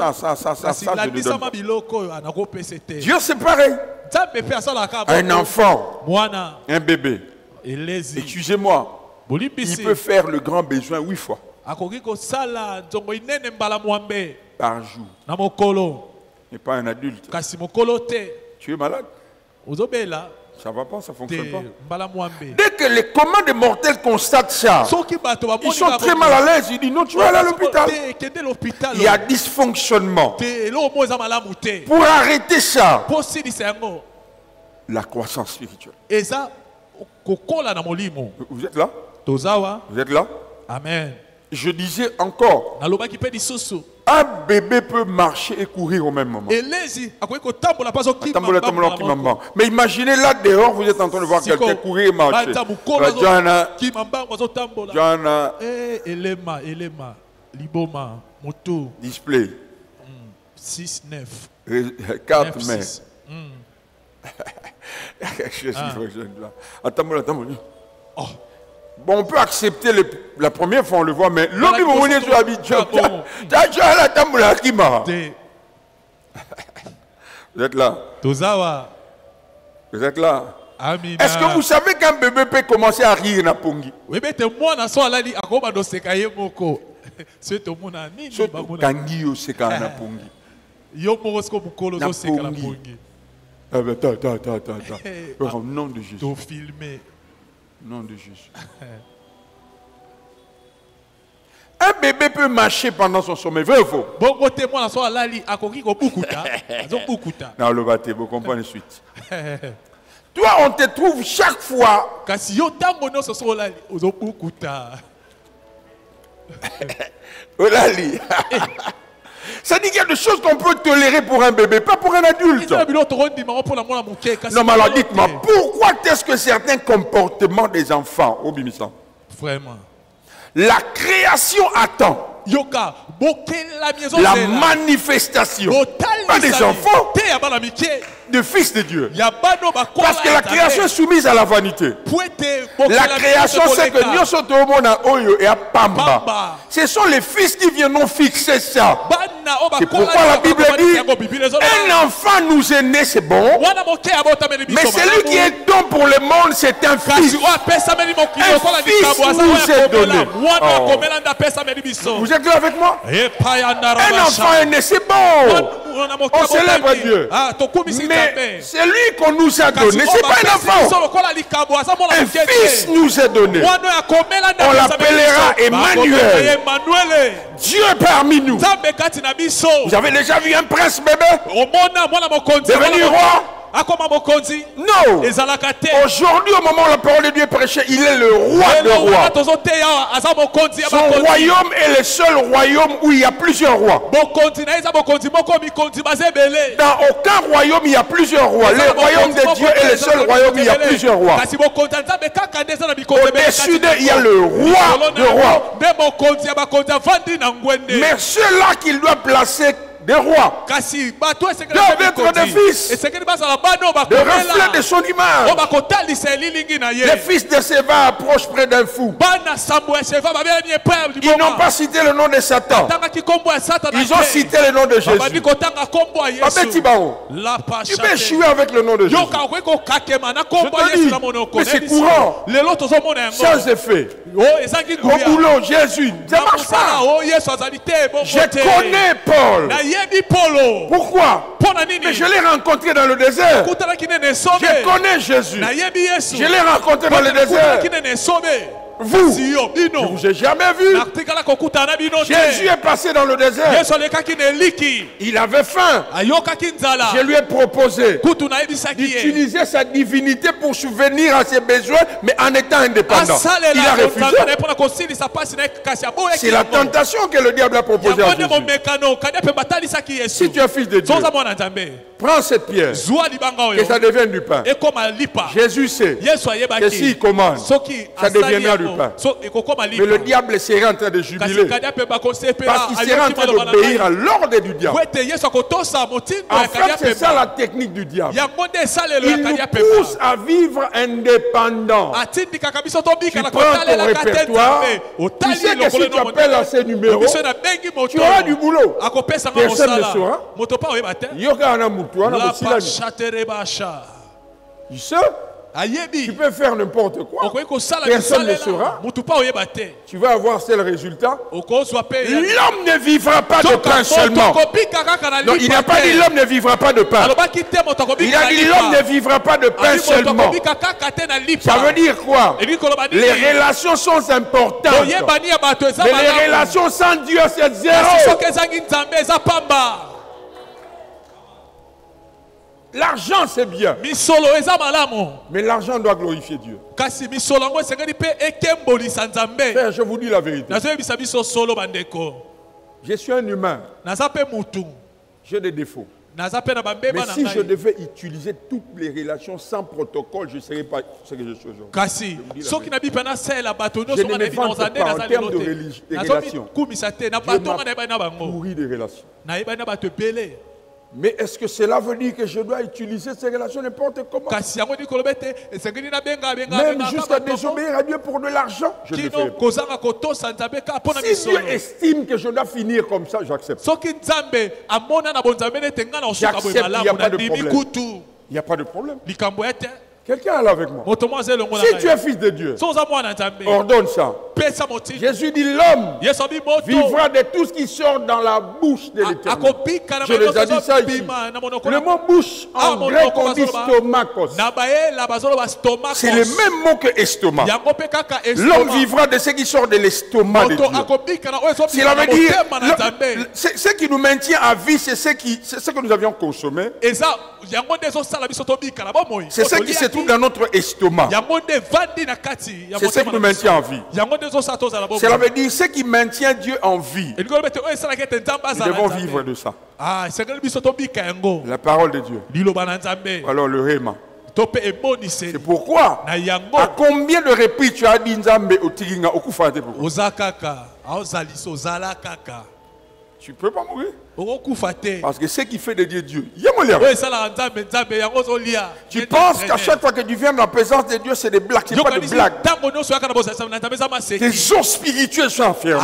kasi je ne donne landisama pas. biloko oyo anakopesa ete Dieu, c'est pareil. nzambe mpe asalaka Un bongo. enfant, mwana un bébé, elezi excusez-moi, il bolimbisi peut faire le grand besoin 8 fois akoki kosala nzongo inene mbala mwambe par jour. na mokolo Mais pas un adulte. kasi mokolo te Tu es malade, ozobela ça va pas, ça te fonctionne pas. mbala mwambe Dès que les commandes mortels constatent ça, soki bato ils sont très mal à l'aise. Ils disent non, tu vas aller à l'hôpital. kende l'hôpital Il y a dysfonctionnement. te eloko mo eza malamu te Pour arrêter ça, mpo silisa yango la croissance spirituelle. eza kokola na molimo Vous êtes là? tozawa Vous êtes là? amen Je disais encore, nalobaki mpe lisusu un bébé peut marcher et courir au même moment. elezi akoki kotambola mpe Tambola, tambola, kimamba. Mais imaginez là dehors, vous êtes en train de voir quelqu'un courir et marcher. Johanna, kimambango azotambola Johanna, elema liboma moto display, 6-9 4 mai. 9-6. Attends, bon, on peut accepter la première fois, on le voit, mais l'homme, vous voulez sur habitué. Vous êtes là? tozawa Vous êtes là? amina Est-ce que vous savez qu'un bébé peut commencer à rire na pongi? oyebi ete mwana so alali akoba doseka ye moko so ete omona nini Surtout bamona kangi yo seka na pongi. yo moko siko mokolo Na ozoseka na pongi. pongi Ah ben, au nom de Jésus. tofilme Au nom de Jésus. Un bébé peut marcher pendant son sommeil. Vrai ou faux? bongo te mwana so alali akoki kobukuta azobukuta Non, le bâté, vous comprenez suite. Toi, on te trouve chaque fois. kasi yo ntango nyonso so olali ozobukuta Olali. Ça dit qu'il y a des choses qu'on peut tolérer pour un bébé, pas pour un adulte. ezala biloko tokondimaka mpona mwana moke kasi Non, mais alors mokolo dites-moi, te. pourquoi est-ce que certains comportements des enfants, au Bimisa, vraiment la création attend yoka bokelami la ezozela manifestation, botalisami pas des enfants, te ya bana mike de fils de Dieu. ya bano bakola Parce que la création est soumise à la vanité. po ete La bokelami création, c'est que nyonso nyonso tomona oyo et à Pamba. Pamba. Ce sont les fils qui viendront fixer ça. bana oyo C'est bakola pourquoi la Bible dit yango Bible ezoloba un enfant nous est né, c'est bon. mwana moke abotameli biso Mais celui qui est don pour le monde, c'est un kasi fils. oyo apesameli mokili Un lokola fils likambo aza nous est oyo donné. akomela mwana Oh. akomela nde apesameli biso Vous êtes là avec moi? epai ya Un ndarabasha enfant est né, c'est bon. On célèbre Dieu. tokumisi Mais nzambe c'est lui qu'on nous a donné. C'est pas un enfant. lokola likambo aza mwana Un moke fils te nous est donné. mwana oyo akomela nde On apesameli l'appellera biso. Emmanuel. Bakobenga ye Emmanuel Dieu parmi nous. nzambe kati na biso Vous avez déjà vu un prince bébé omona mwana mokonzi devenu roi? akoma mokonzi Non. ezalaka te Aujourd'hui, au moment où la parole de Dieu est prêchée, il est le roi des rois. tozoteya aza mokonzi ya Son bakonzi royaume est le seul royaume où il y a plusieurs rois. mokonzi na eza mokonzi moko mikonzi baza ebele Dans aucun royaume, il y a plusieurs rois. Le royaume de Dieu est le seul royaume où il y a plusieurs rois. kasi mokonzi ya nzambe kaka nde eza na mikonzi ebele Au-dessus d'eux, il y a le roi de rois. nde mokonzi ya bakonzi avandi na ngwende Mais ceux-là qu'il doit placer des rois, kasi bato doivent être des fils, esekeli bazala bana oyo le reflet de bakomela son oyo image. bakotalisa elilingi na ye Les fils de Séva approchent près d'un fou. bana sambo ya sheva babelani epai ya Ils n'ont liboma pas cité le nom de Satan. tangaki nkombo ya satana Ils ont cité le nom de babandi Jésus. kotanga nkombo ya Babeti yesu Bao. la Tu peux échouer avec le nom de Jésus. yoka okoki kokakema na nkombo Je ya te yesu dis, na monoko mais c'est nayebi courant. lelo tozomona yango Sans effet. o ezangi Au nguya boulot, Jésus. Ça na marche mosala pas. o yesu azali te bongo Je te connais Paul. nayebi polo Pourquoi? mpo na nini Mais je l'ai rencontré dans le désert. kutanaki nene Je esobe connais Jésus. nayebi yesu Je l'ai rencontré dans le désert. kutanaki nene esobe Vous, kasi yo je bino vous ai jamais vu. natikala kokutana na bino Jésus te est passé dans le désert. yesu alekaki na eliki Il avait faim. ayokaki nzala Je lui ai proposé kutu nayebisaki ye d'utiliser sa divinité pour subvenir à ses besoins, mais en étant indépendant. Il a asalela refusé. nzambe na ye mpona kosilisa pasi na ye kasi aboyaki C'est la tentation que le diable a proposée à yango nde Jésus. momekano kadi mpe batalisaki yesu Si tu es fils de Dieu, soza mwana nzambe prends cette pierre, zwa libanga que oyo ça devienne du pain. ekoma lipa Jésus sait yesu que ayebaki s'il commande, soki ça asali deviendra du yango pain. ekokoma mais le lipa diable serait en train de kasi jubiler kadi mpe bakosepela parce qu'il serait en train d'obéir à l'ordre du diable. po ete yesu akotosa motindo En ya kadi fait, c'est ça apemba la technique du diable. yango nde esalelo ya Il kadi nous apemba pousse à vivre indépendant. atindikaka biso Tu tobika na prends ton kotalelaka te répertoire. nzambe Tu otali sais que lokolo si tu appelles à ces numéros, biso nabengi tu auras du moto boulot. akopesanga Personne ne mosala saura. moto mpa oyeba te Yoka ana mutu, ana la mosila. pachaterebasha Tu sais, tu ayebi peux faire n'importe quoi. okoki kosala Personne ne bisalela saura. motu mpa oyeba te Tu vas avoir tel résultat. okozwa mpe L'homme ne vivra pas de pain seulement. okobika kaka na Non, il n'a pas dit lipa l'homme ne vivra pas de pain. alobaki te moto Il akobika a na dit l'homme ne lipa vivra pas de pain abi moto seulement. akobika kaka te na Ça lipa veut dire quoi? elingi koloba Les nini relations sont importantes. boyebani ya bato eza Mais les malamu relations sans Dieu, c'est kasi zéro. soki ezangi nzambe eza pamba L'argent, c'est bien. misolo eza malamu Mais l'argent doit glorifier Dieu. kasi misolo yango esengeli mpe ekembolisa nzambe Frère, je vous dis la vérité. nazoyebisa biso solo bandeko Je suis un humain. naza mpe mutu J'ai des défauts. naza mpe na Mais bambeba na si je ngai devais utiliser toutes les relations sans protocole, je ne serais pas ce que je suis aujourd'hui. kasi soki nabi mpe nasalela bato Je nyonso ne nga me nayebi vante naoza nde pas naza en termes lelo de te relations. nazomikumisa te na Dieu bato nga m'a nayebani na bango pourri des relations. nayebani na bato ebele Mais est-ce que cela veut dire que je dois utiliser ces relations n'importe comment? kasi yango ndikolo be te esengeli nabenga Même jusqu'à désobéir à Dieu pour de l'argent, je ne le ferai kino pas. kozanga kotosa nzambe kaka mpo na Si Dieu misolo estime que je dois finir comme ça, j'accepte. soki nzambe amona na bonzambe nete nga na osuka boye J'accepte, il y a malamu pas de nandimi problème. kutu Il n'y a pas de problème. likambo ya te Quelqu'un est là avec moi. moto mo aza elongo na Si tu ngai es fils de Dieu, so oza mwana nzambe ordonne ça. pesa motindo Jésus dit l'homme yesu abi moto vivra de tout ce qui sort dans la bouche de l'éternel. akobika na Je les ai dit ça ici. bima na monoko Le mot bouche en mon grec monoko on dit bazoloba. stomachos. na bayela bazoloba stomakos C'est le même mot que estomac. yango mpe kaka L'homme estoma vivra de ce qui sort de l'estomac de moto Dieu. akobika na oyo Cela ezobima na veut dire, motema na nzambe ce qui nous maintient à vie, c'est ce que nous avions consommé. eza yango nde ezosala biso tobika na bomoi C'est ce qui se trouve dans notre estomac. yango nde evandi na kati ya C'est ce qui motema nous na maintient en biso vie. yango nde ezosala tozala Cela bomoi veut dire ce qui maintient Dieu en vie. elingi oloba ete oyo esalaka ete nzambe Nous azala devons na vivre nzambe de ça. esengeli biso tobika yango La parole de Dieu. liloba na nzambe Alors le réma. to mpe C'est eboniseli pourquoi, na yango à combien de reprises tu as dit Nzambe au Tiringa, au Koufate pourquoi? oza kaka aozalisa ozala kaka Tu ne peux pas mourir. okokufa te Parce que ce qui fait de Dieu Dieu. Yémolia. oyo esalaka nzambe nzambe yango ozolia Tu penses qu'à chaque fois que tu viens dans la présence de Dieu, c'est des blagues. C'est pas de yokanisi blagues. ntango nyonso oyaka na bozalisa na nzambe eza maseki Tes os spirituels sont enfermés.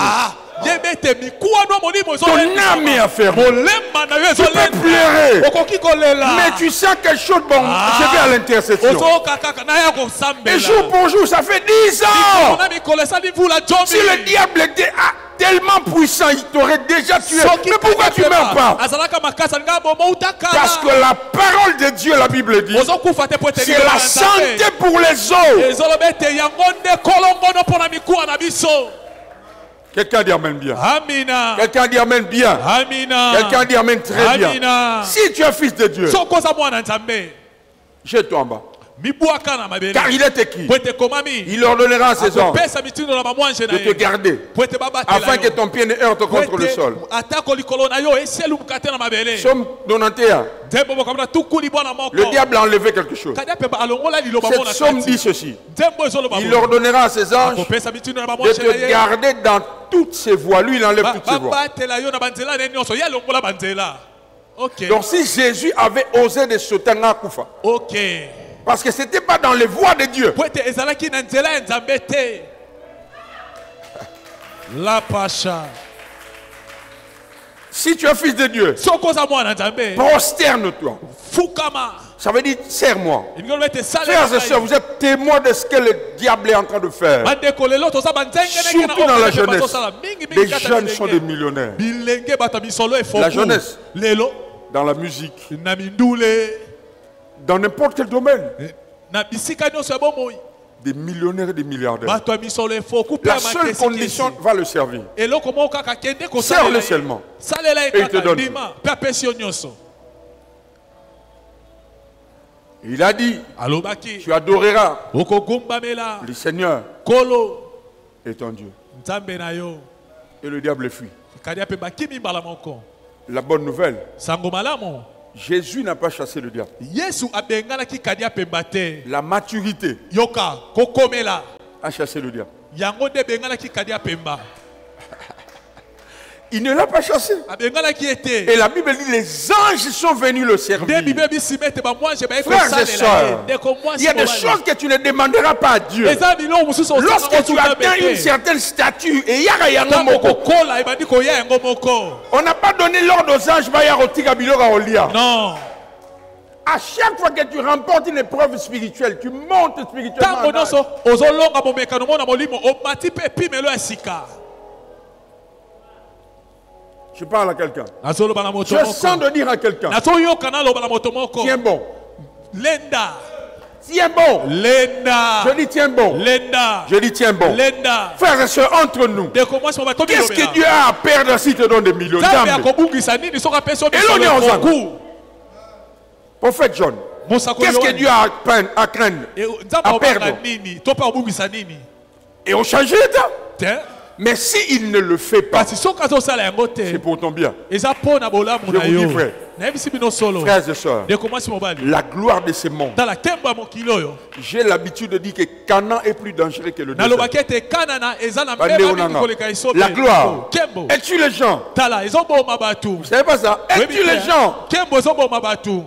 yeba ete mikuwa no molimo Ton âme est enfermée. molema na yo Tu peux pleurer. okoki kolela Mais tu sens quelque chose, bon, je vais à l'intercession. ozoyoka kaka naya Et kosambela jour pour jour, ça fait 10 ans. na mikolo esali mvula jomi Si le diable était tellement puissant, il t'aurait déjà tué. Mais pourquoi tu ne meurs pas? azalaka makasi alinga bomouta Parce que kala la parole de Dieu, la Bible dit, ozokufa te po ete c'est la santé pour les os. ezoloba ete yango nde kolongono mpo na mikuwa na biso Quelqu'un dit Amen bien. amina Quelqu'un dit Amen bien. amina Quelqu'un dit Amen très bien. amina Si tu es fils de Dieu, soki oza mwana nzambe Jette-toi en bas. Mibwaka na mabele. Car il est écrit. Po ete komami. Il ordonnera à ses anges Akopesa mitindo na bamwanje na de te ye. garder Po ete babatela afin yo. que ton pied ne heurte contre le sol. Atako likolo na yo eselu mukate na mabele. Psaume 91. Dembo bokamna tukuli bwana moko. Le diable a enlevé quelque chose. Kadia pe alongola liloba Cette mona psaume kati. dit ceci. Dembo ezoloba. Il ordonnera à ses anges Akopesa mitindo na de bamwanje na te ye. garder dans toutes ses voies. Lui, il enlève toutes ses voies. Babatela yo na banzela ne nyonso ya longola banzela. OK. Donc si Jésus avait osé de sauter à Koufa, OK. parce que ce n'était pas dans les voies de Dieu. Po ete ezalaki na nzela ya Nzambe te. La pasha. Si tu es fils de Dieu, Sokoza mwana Nzambe. prosterne-toi. Fukama. Ça veut dire serre-moi. Ingolo ete sala. Frères et sœurs, vous êtes témoins de ce que le diable est en train de faire. Bandeko lelo toza banzenge Surtout dans la jeunesse. Les jeunes sont des millionnaires. Bilenge bata misolo e foku. La jeunesse. Lelo Dans la musique, na mindule dans n'importe quel domaine. na bisika nyonso ya bomoi. Des millionnaires et des milliardaires. Bato ya misolo e foku pe La seule condition va le servir. eloko moko kaka kende ko Serre-le seulement. salela Et il te donne. dima pe apesi yo nyonso. Il a dit, Alobaki tu adoreras okogumbamela le Seigneur kolo et ton Dieu. Nzambe na yo. Et le diable fuit. Kadia pe bakimi mbala moko. La bonne nouvelle, Sango malamu. Jésus n'a pas chassé le diable. Yesu abengalaki kadia pemba te. La maturité Yoka kokomela. a chassé le diable. Yango de bengalaki kadia pemba. Il ne l'a pas chassé. Abengalaki ete. Et la Bible dit, les anges sont venus le servir. Debi bebi simete ba moi je ba eko Frères et sœurs, salela. il y a des choses que tu ne demanderas pas à Dieu. Eza bilo mususu osanga Lorsque tu otuka atteins bete. une certaine statue, et yara yango Tango moko, kokola ebandi koya yango moko. on n'a pas donné l'ordre aux anges, baya rotika bilora olia. Non. À chaque fois que tu remportes une épreuve spirituelle, tu montes spirituellement. Tango en âge. noso ozolonga bomekano mona molimo omati pe pimelo esika. Je parle à quelqu'un. Nazolo bana moto Je moko. sens de dire à quelqu'un, Nazo yo kanalo bana moto moko. tiens bon, Lenda. tiens bon. Lenda. Je dis tiens bon. Lenda. Je dis tiens bon. Lenda. Frères et sœurs, entre nous, De comment ça va tomber. qu'est-ce que Dieu a à perdre s'il te donne des millions Zambe d'âmes? akobungisa nini soka peso Elonye biso ozanga. beaucoup. Prophète John, Mosako qu'est-ce que Yohane. Dieu a à craindre? Nzambe à obanga perdre? nini? Topa obungisa nini? Et on change l'état. Te. Mais s'il ne le fait pas, Kasi soka zo sala yango c'est te. pour ton bien. Eza pona bolamu Je na vous dis, yo. frère. Na yebisi bino solo. Frères et sœurs, De comment si mobali. la gloire de ce monde. Dans la kemba mokilo yo. J'ai l'habitude de dire que Canaan est plus dangereux que le Na désert. lobakete kanana eza na Bandé mbeba onanga. mingi koleka isobe. La gloire. Kembo. Elle tue les gens. Tala ezoboma batu. Vous savez pas ça? Elle tue les gens. Kembo ezoboma batu.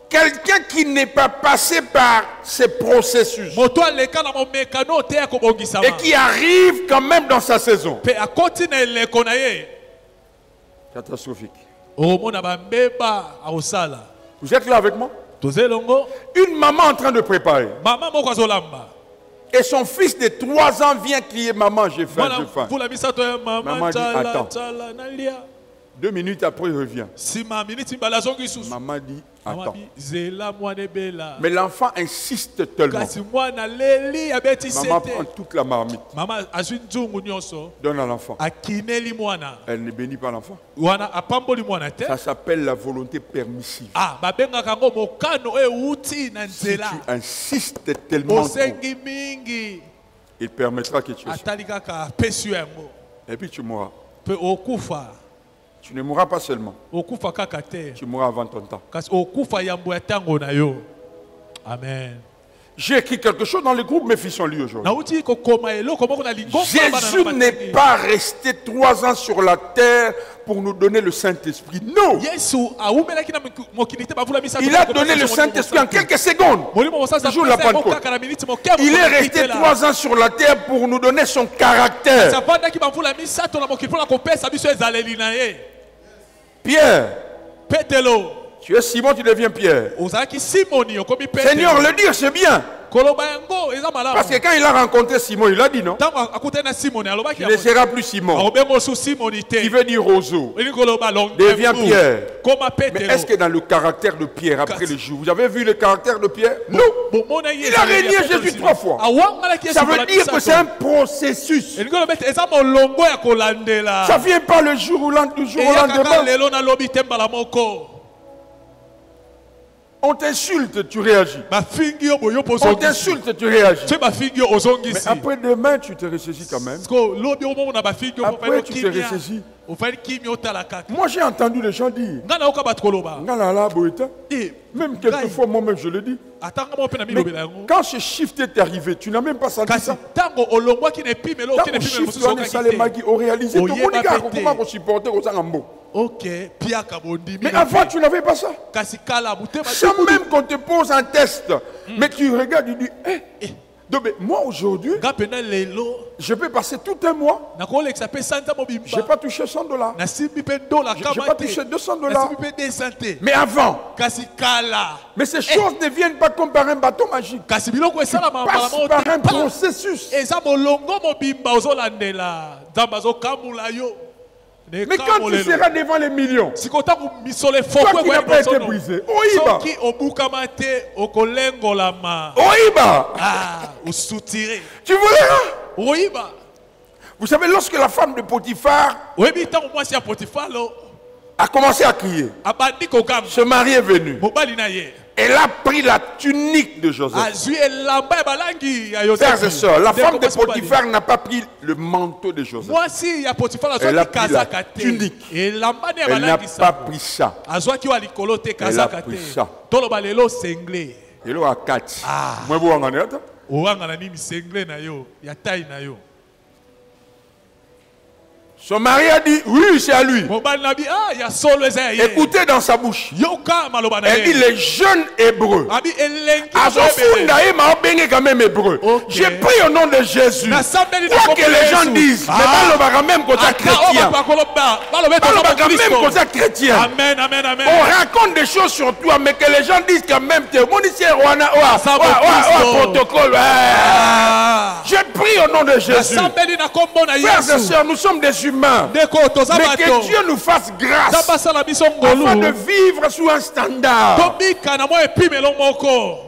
Quelqu'un qui n'est pas passé par ces processus Moto aleka na momekano te ya kobongisa. et qui arrive quand même dans sa saison. Pe akoti na eleko na ye. Catastrophique. Omona bambeba aosala. Vous êtes là avec moi? Tozelongo. Une maman en train de préparer. Mama moko azolamba. Et son fils de 3 ans vient crier, maman, j'ai faim, j'ai faim. Vula misato ya Maman mama dit, tala attends. tala nalia. 2 minutes après, il revient. Sima miniti mbala zongi susu. Maman dit, Mama attends. bi zela mwana bela. Mais l'enfant insiste tellement. Kasi mwana leli abeti Maman sete. prend toute la marmite, Mama azwi nzungu nyonso. donne à l'enfant. Akineli mwana. Elle ne bénit pas l'enfant. Wana apamboli mwana te. Ça s'appelle la volonté permissive. Ah, babengaka ngo mokano euti na Si nzela. tu insistes tellement, trop, Osengi mingi. il permettra que tu aies ça. Atali kaka apesi yo yango. Et puis tu mourras. Pe okufa. Tu ne mourras pas seulement, Okufa kaka te. tu mourras avant ton temps. Kasi okufa yambo ya tango na yo. Amen. J'ai écrit quelque chose dans le groupe, mes fils sont lus aujourd'hui. Nauti kokoma eloko moko na lingomba Jésus n'est pas resté 3 ans sur la terre pour nous donner le Saint-Esprit. Non! Yesu aumelaki na mokili te bavula misa. Il a donné le Saint-Esprit en quelques secondes. Le jour de la Pentecôte. Il est resté 3 ans sur la terre pour nous donner son caractère. Savandaki bavula misa to na mokili pona kopesa biso ezaleli na ye. Pierre, Petelo. tu es Simon, tu deviens Pierre. Ozalaki Simoni okomi Petelo. Seigneur, le dire c'est bien. Koloba yango eza malamu. Parce que quand il a rencontré Simon, il a dit non. Tango akutana na Simoni alobaki Tu ne seras plus Simon. Obengo su Simoni te. Qui veut dire roseau. Eli koloba long. Devient Pierre. Koma Mais Petelo. est-ce que dans le caractère de Pierre, après le jour, vous avez vu le caractère de Pierre? Non. Il a régné Jésus 3 fois. Ça veut dire que c'est un processus. Eli koloba eza molongo ya kolandela. Ça ne vient pas le jour au lendemain. Lelo na lobi tembala moko. On t'insulte, tu réagis. bafingi yo boyo On t'insulte, tu réagis. tu bafingi yo Mais ozongisi après demain, tu te ressaisis quand même. ko lobi omo na bafingi yo Après, tu te ressaisis. ofali kimi otala kaka Moi, j'ai entendu les gens dire. nga na oka batkoloba Ngalala, Boeta. eh Même quelquefois, moi-même, je le dis. atanga mo pe na Mais milobela yango quand ce shift est arrivé, tu n'as même pas senti kasi ça. tango olongwaki na epimelo Quand okende au epimelo shift, mosusu on est okaki salé te magi, au réalisé, tout le monde Oyeba a pété. comment supporter aux Angambo. ok piaka bondimi Mais na avant, pe. tu n'avais pas ça. kasi kala mutema Sans même qu'on te pose un test. Mais tu regardes, tu dis, donc, mais moi aujourd'hui, nga pena lelo je peux passer tout un mois, nakolekisa pe santa je n'ai mobimba pas touché $100. nasimbi mpe dola Je n'ai kama pas te touché $200. nasimbi mpe 200 te Mais avant, kasi kala mais ces choses ne viennent pas comme par un bâton magique. kasi biloko esalama Passe mbala par un moko processus. eza molongo mobimba ozolandela nzambe azokamula yo Mais quand tu seras devant les millions, sikotango misolo toi qui n'as pas été brisé, Oïba, soki obukama te okolengolama Oïba, osutire tu voulais, oyiba vous savez, lorsque la femme de Potiphar oyebi ntango mwasi ya potifalo a commencé à crier, abandi kogamba ce mari est venu. mobali na ye Elle a pris la tunique de Joseph. azwi elamba ya balangi ya Frères et sœurs, la femme de Ndeko mwasi Potiphar n'a pas pris le manteau de Joseph. mwasi ya potifalo Elle a azwaki pris la kazaka te tunique. elamba ne ya Elle n'a balangi pas sa pris ça. azwaki wa likolo te kazaka te pris ça. toloba lelo sengle Et là, à 4. Moi, vous en avez owangana nini sengle na yo ya tai na yo Son mari a dit, oui, c'est à lui. mobali na bi ya solo eza ya ye Écoutez dans sa bouche. yoka maloba na Elle dit, ye les jeunes hébreux. abi elengi Azofunda et m'a béni quand même hébreu. Ok. J'ai pris au nom de Jésus. Nasambeli Quoi que les gens disent, mais balobaka même quand ça chrétien. Balobaka même quand ça chrétien. amen amen amen On raconte des choses sur toi, mais que les gens disent quand même, t'es mon ici, Rwanda, protocole. J'ai pris au nom de Jésus. nasambeli na kombo na Frères et yesu sœurs, nous sommes des humains. ndeko toza Mais que bato Dieu nous fasse grâce tabasala biso afin de ngolu vivre sous un standard. tobika na mwa epimelo moko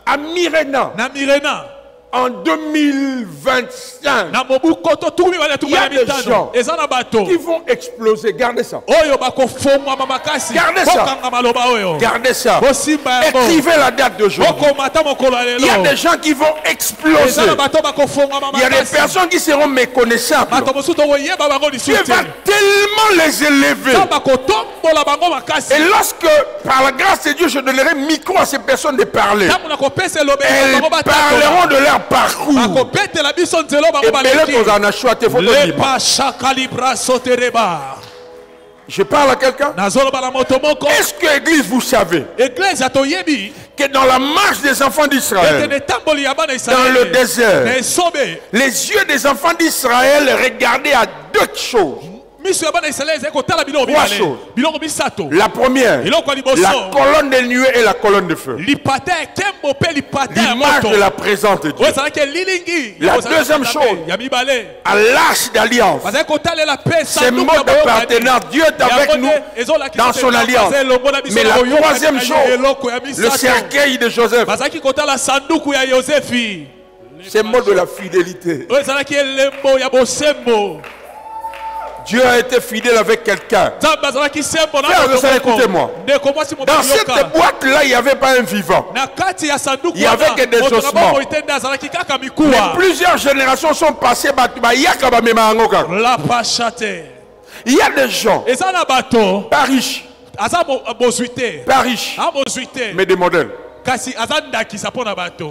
À Myrena, na mirena en 2025, na mobu koto tukumi bale Il y a tukumi na des gens mitano eza na bato qui vont exploser. Gardez ça. oyo bakofongwama makasi Gardez ça. bokanga maloba oyo Gardez ça. bosimba yango Écrivez la date d'aujourd'hui. bokoma ata mokolo ya Il y a lelo des gens qui vont exploser. eza na bato bakofongwama Il y a des makasi personnes qui seront méconnaissables. bato mosusu tokoyeba bango Dieu lisusu te va tellement les élever. ta bakotombola bango makasi Et lorsque, par la grâce de Dieu, je donnerai micro à ces personnes de parler, ntango nakopesa elobeli elles bango parleront de leur parcours. bakobetela biso nzela bango Et belé qu'on en a choisi, faut le dire. lepa shaka libra sotereba Je parle à quelqu'un. nazoloba na moto moko Est-ce que l'église, vous savez, eglise toyebi que dans la marche des enfants ete d'Israël, netamboli ya bana dans le désert, na esobe les yeux des enfants d'Israël regardaient à deux choses. miso ya bana israele ezali kotala biloko Trois mibale choses. biloko misato La première, eloko ya liboso la colonne de nuée et la colonne de feu. lipata ya nkembo mpe lipata ya L'image moto de la présence de Dieu. oyo ezalaki elilingi La ya kozala deuxième nzambe chose. ya mibale À l'arche d'alliance. bazali kotalela mpe C'est mot de partenaire. Dieu est avec nous dans son alliance. Mais la troisième chose, le cercueil de Joseph, bazalaki kotala sanduku ya yosefi c'est mot de la fidélité. oyo ezalaki elembo ya bosembo Dieu a été fidèle avec quelqu'un. nzambe azalaki sembo na Frères et moto sœurs, moko. écoutez-moi. ndeko mwasi Dans cette moyoka boîte-là, il n'y avait pas un vivant. na kati ya sanduku Il y avait que des moto na ossements. bomoi te nde azalaki kaka Mais mikuwa plusieurs générations sont passées. lapasha te Il y a des gens, eza na bato pas riches, aza bozwi te pas riches, abozwi te mais des modèles. kasi aza ndakisa mpo na bato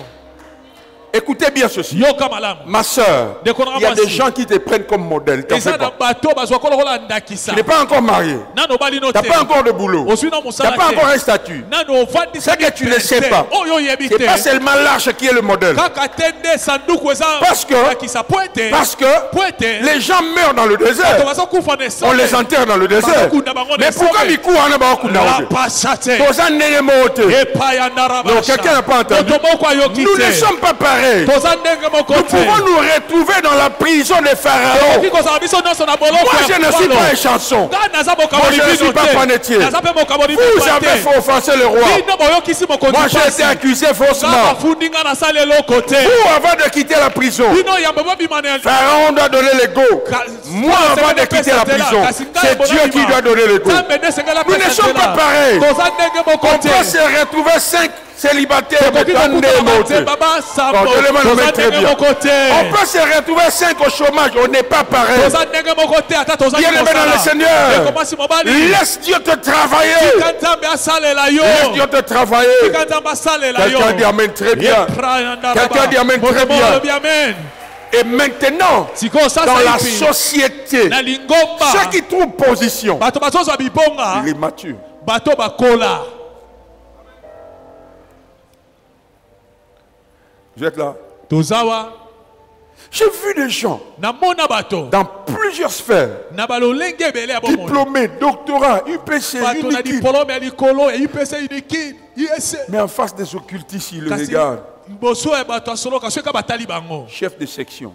Écoutez bien ceci. yoka malamu Ma soeur, il y a des gens qui te prennent comme modèle. T'en eza fais na pas. bato bazwa kolokola ndakisa Tu n'es pas encore marié. nano obali no Tu n'as te pas encore de boulot. ozwi na Tu n'as mosala pas encore te un statut. nano ovandisa C'est que tu ne sais pas. oyo oyebi C'est pas te seulement l'arche qui est le modèle. kaka te nde sanduku eza Parce que- ndakisa po ete Les gens meurent dans le désert. bato bazokufa na On les esobe enterre dans le désert. Mais pourquoi Mikou en a pas lapasha te Nous epai ya ndaraba Non, quelqu'un n'a pas entendu. moto moko ayoki ne te sommes pas pareils. pareil. Nous pouvons nous retrouver dans la prison de Pharaon. Moi, je ne suis pas un chanson. Moi, je ne suis pas panetier. Vous avez fait offenser le roi. Moi, j'ai été accusé faussement. Vous, avant de quitter la prison, Pharaon doit donner les go. Moi, avant de quitter la prison, c'est Dieu qui doit donner les go. Nous ne sommes pas pareils. On peut se retrouver 5 célibataires. On peut se retrouver 5 au chômage. On n'est pas pareil. Bien-aimé dans le Seigneur, laisse Dieu te travailler. Laisse Dieu te travailler. Quelqu'un dit amen très bien. Quelqu'un dit amen très bien. Et maintenant, dans la société, ceux qui trouvent position, il est mature. Vous êtes là? J'ai vu des gens dans plusieurs sphères, diplômés, doctorats, UPC, UNIKID, mais en face des occultistes, ils le regardent. Chef de section.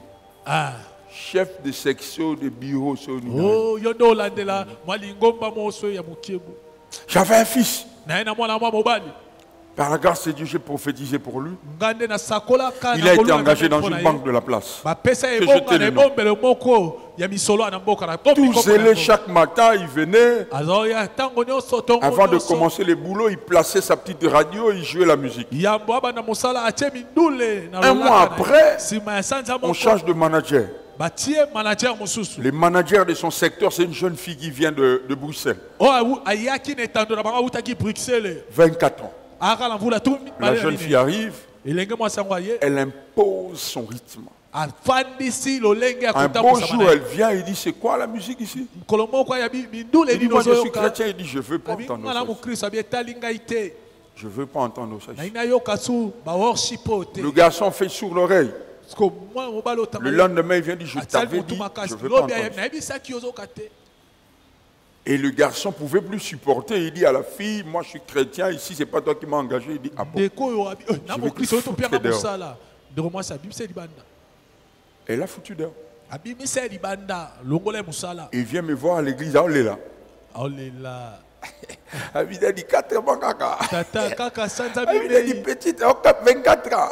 Chef de section de bureau. J'avais un fils. Par la grâce de Dieu, j'ai prophétisé pour lui. Il a été engagé dans une banque de la place. Tous zélés, chaque matin, il venait. Avant de commencer le boulot, il plaçait sa petite radio et il jouait la musique. Un mois après, on change de manager. Le manager de son secteur, c'est une jeune fille qui vient de Bruxelles. 24 ans. La jeune fille arrive, elle impose son rythme. Un beau jour, elle vient et dit, c'est quoi la musique ici? Il dit, moi je suis chrétien, il dit, je ne veux pas entendre ça. Je ne veux pas entendre ça. Le garçon fait sourd l'oreille. Le lendemain, il vient et dit, je t'avais dit, je ne veux pas entendre ça. Et le garçon ne pouvait plus supporter. Il dit à la fille, moi je suis chrétien, ici c'est pas toi qui m'as engagé. Il dit, ah bon, je vais te foutre dehors. Elle a foutu dehors. Il vient me voir à l'église, ah, on est là. Il a dit 4 mois, caca. Il a dit petite, 24 ans.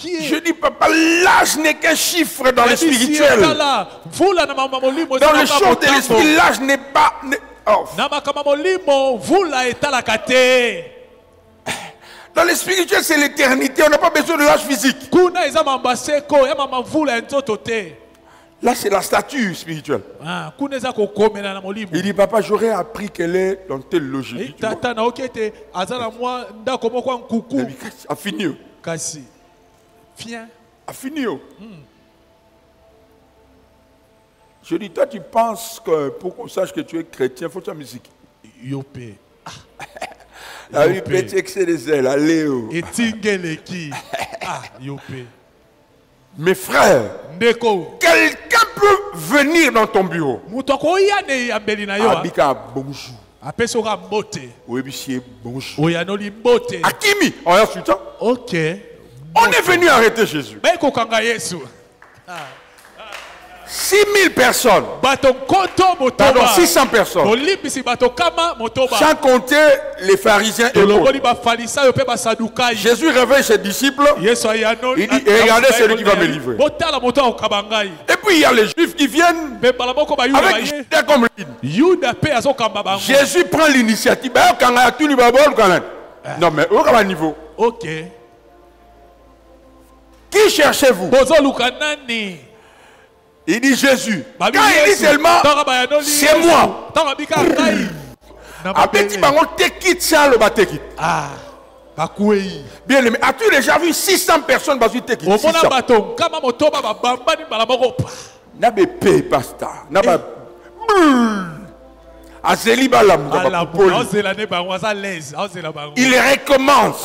Je dis, papa, l'âge n'est qu'un chiffre dans le spirituel. Dans le champ de l'esprit, l'âge n'est pas. Dans le spirituel, c'est l'éternité. On n'a pas besoin de l'âge physique. Là, c'est la statue spirituelle. Il dit, papa, j'aurais appris qu'elle est dans telle logique. A fini. A fini. Je dis, toi, tu penses que pour qu'on sache que tu es chrétien, il faut que tu aies la musique. Ah oui, petit excès des ailes, allez. Mes frères, quelqu'un peut venir dans ton bureau. Abika, bonjour. Oui, bonjour. Akimi, ok. On est venu arrêter Jésus. 6000 personnes. Pardon, 600 personnes. Sans compter les pharisiens et autres. Jésus réveille ses disciples. Il dit, regardez celui qui va me livrer. Et puis il y a les juifs qui viennent avec Judas comme lead. Jésus prend l'initiative. Non mais au niveau. Ok. Qui cherchez-vous? Il dit Jésus. Quand il dit seulement, c'est moi. Bien aimé, as-tu déjà vu 600 personnes dans une technique? 600. N'abé paye pasta. N'abé. Il recommence.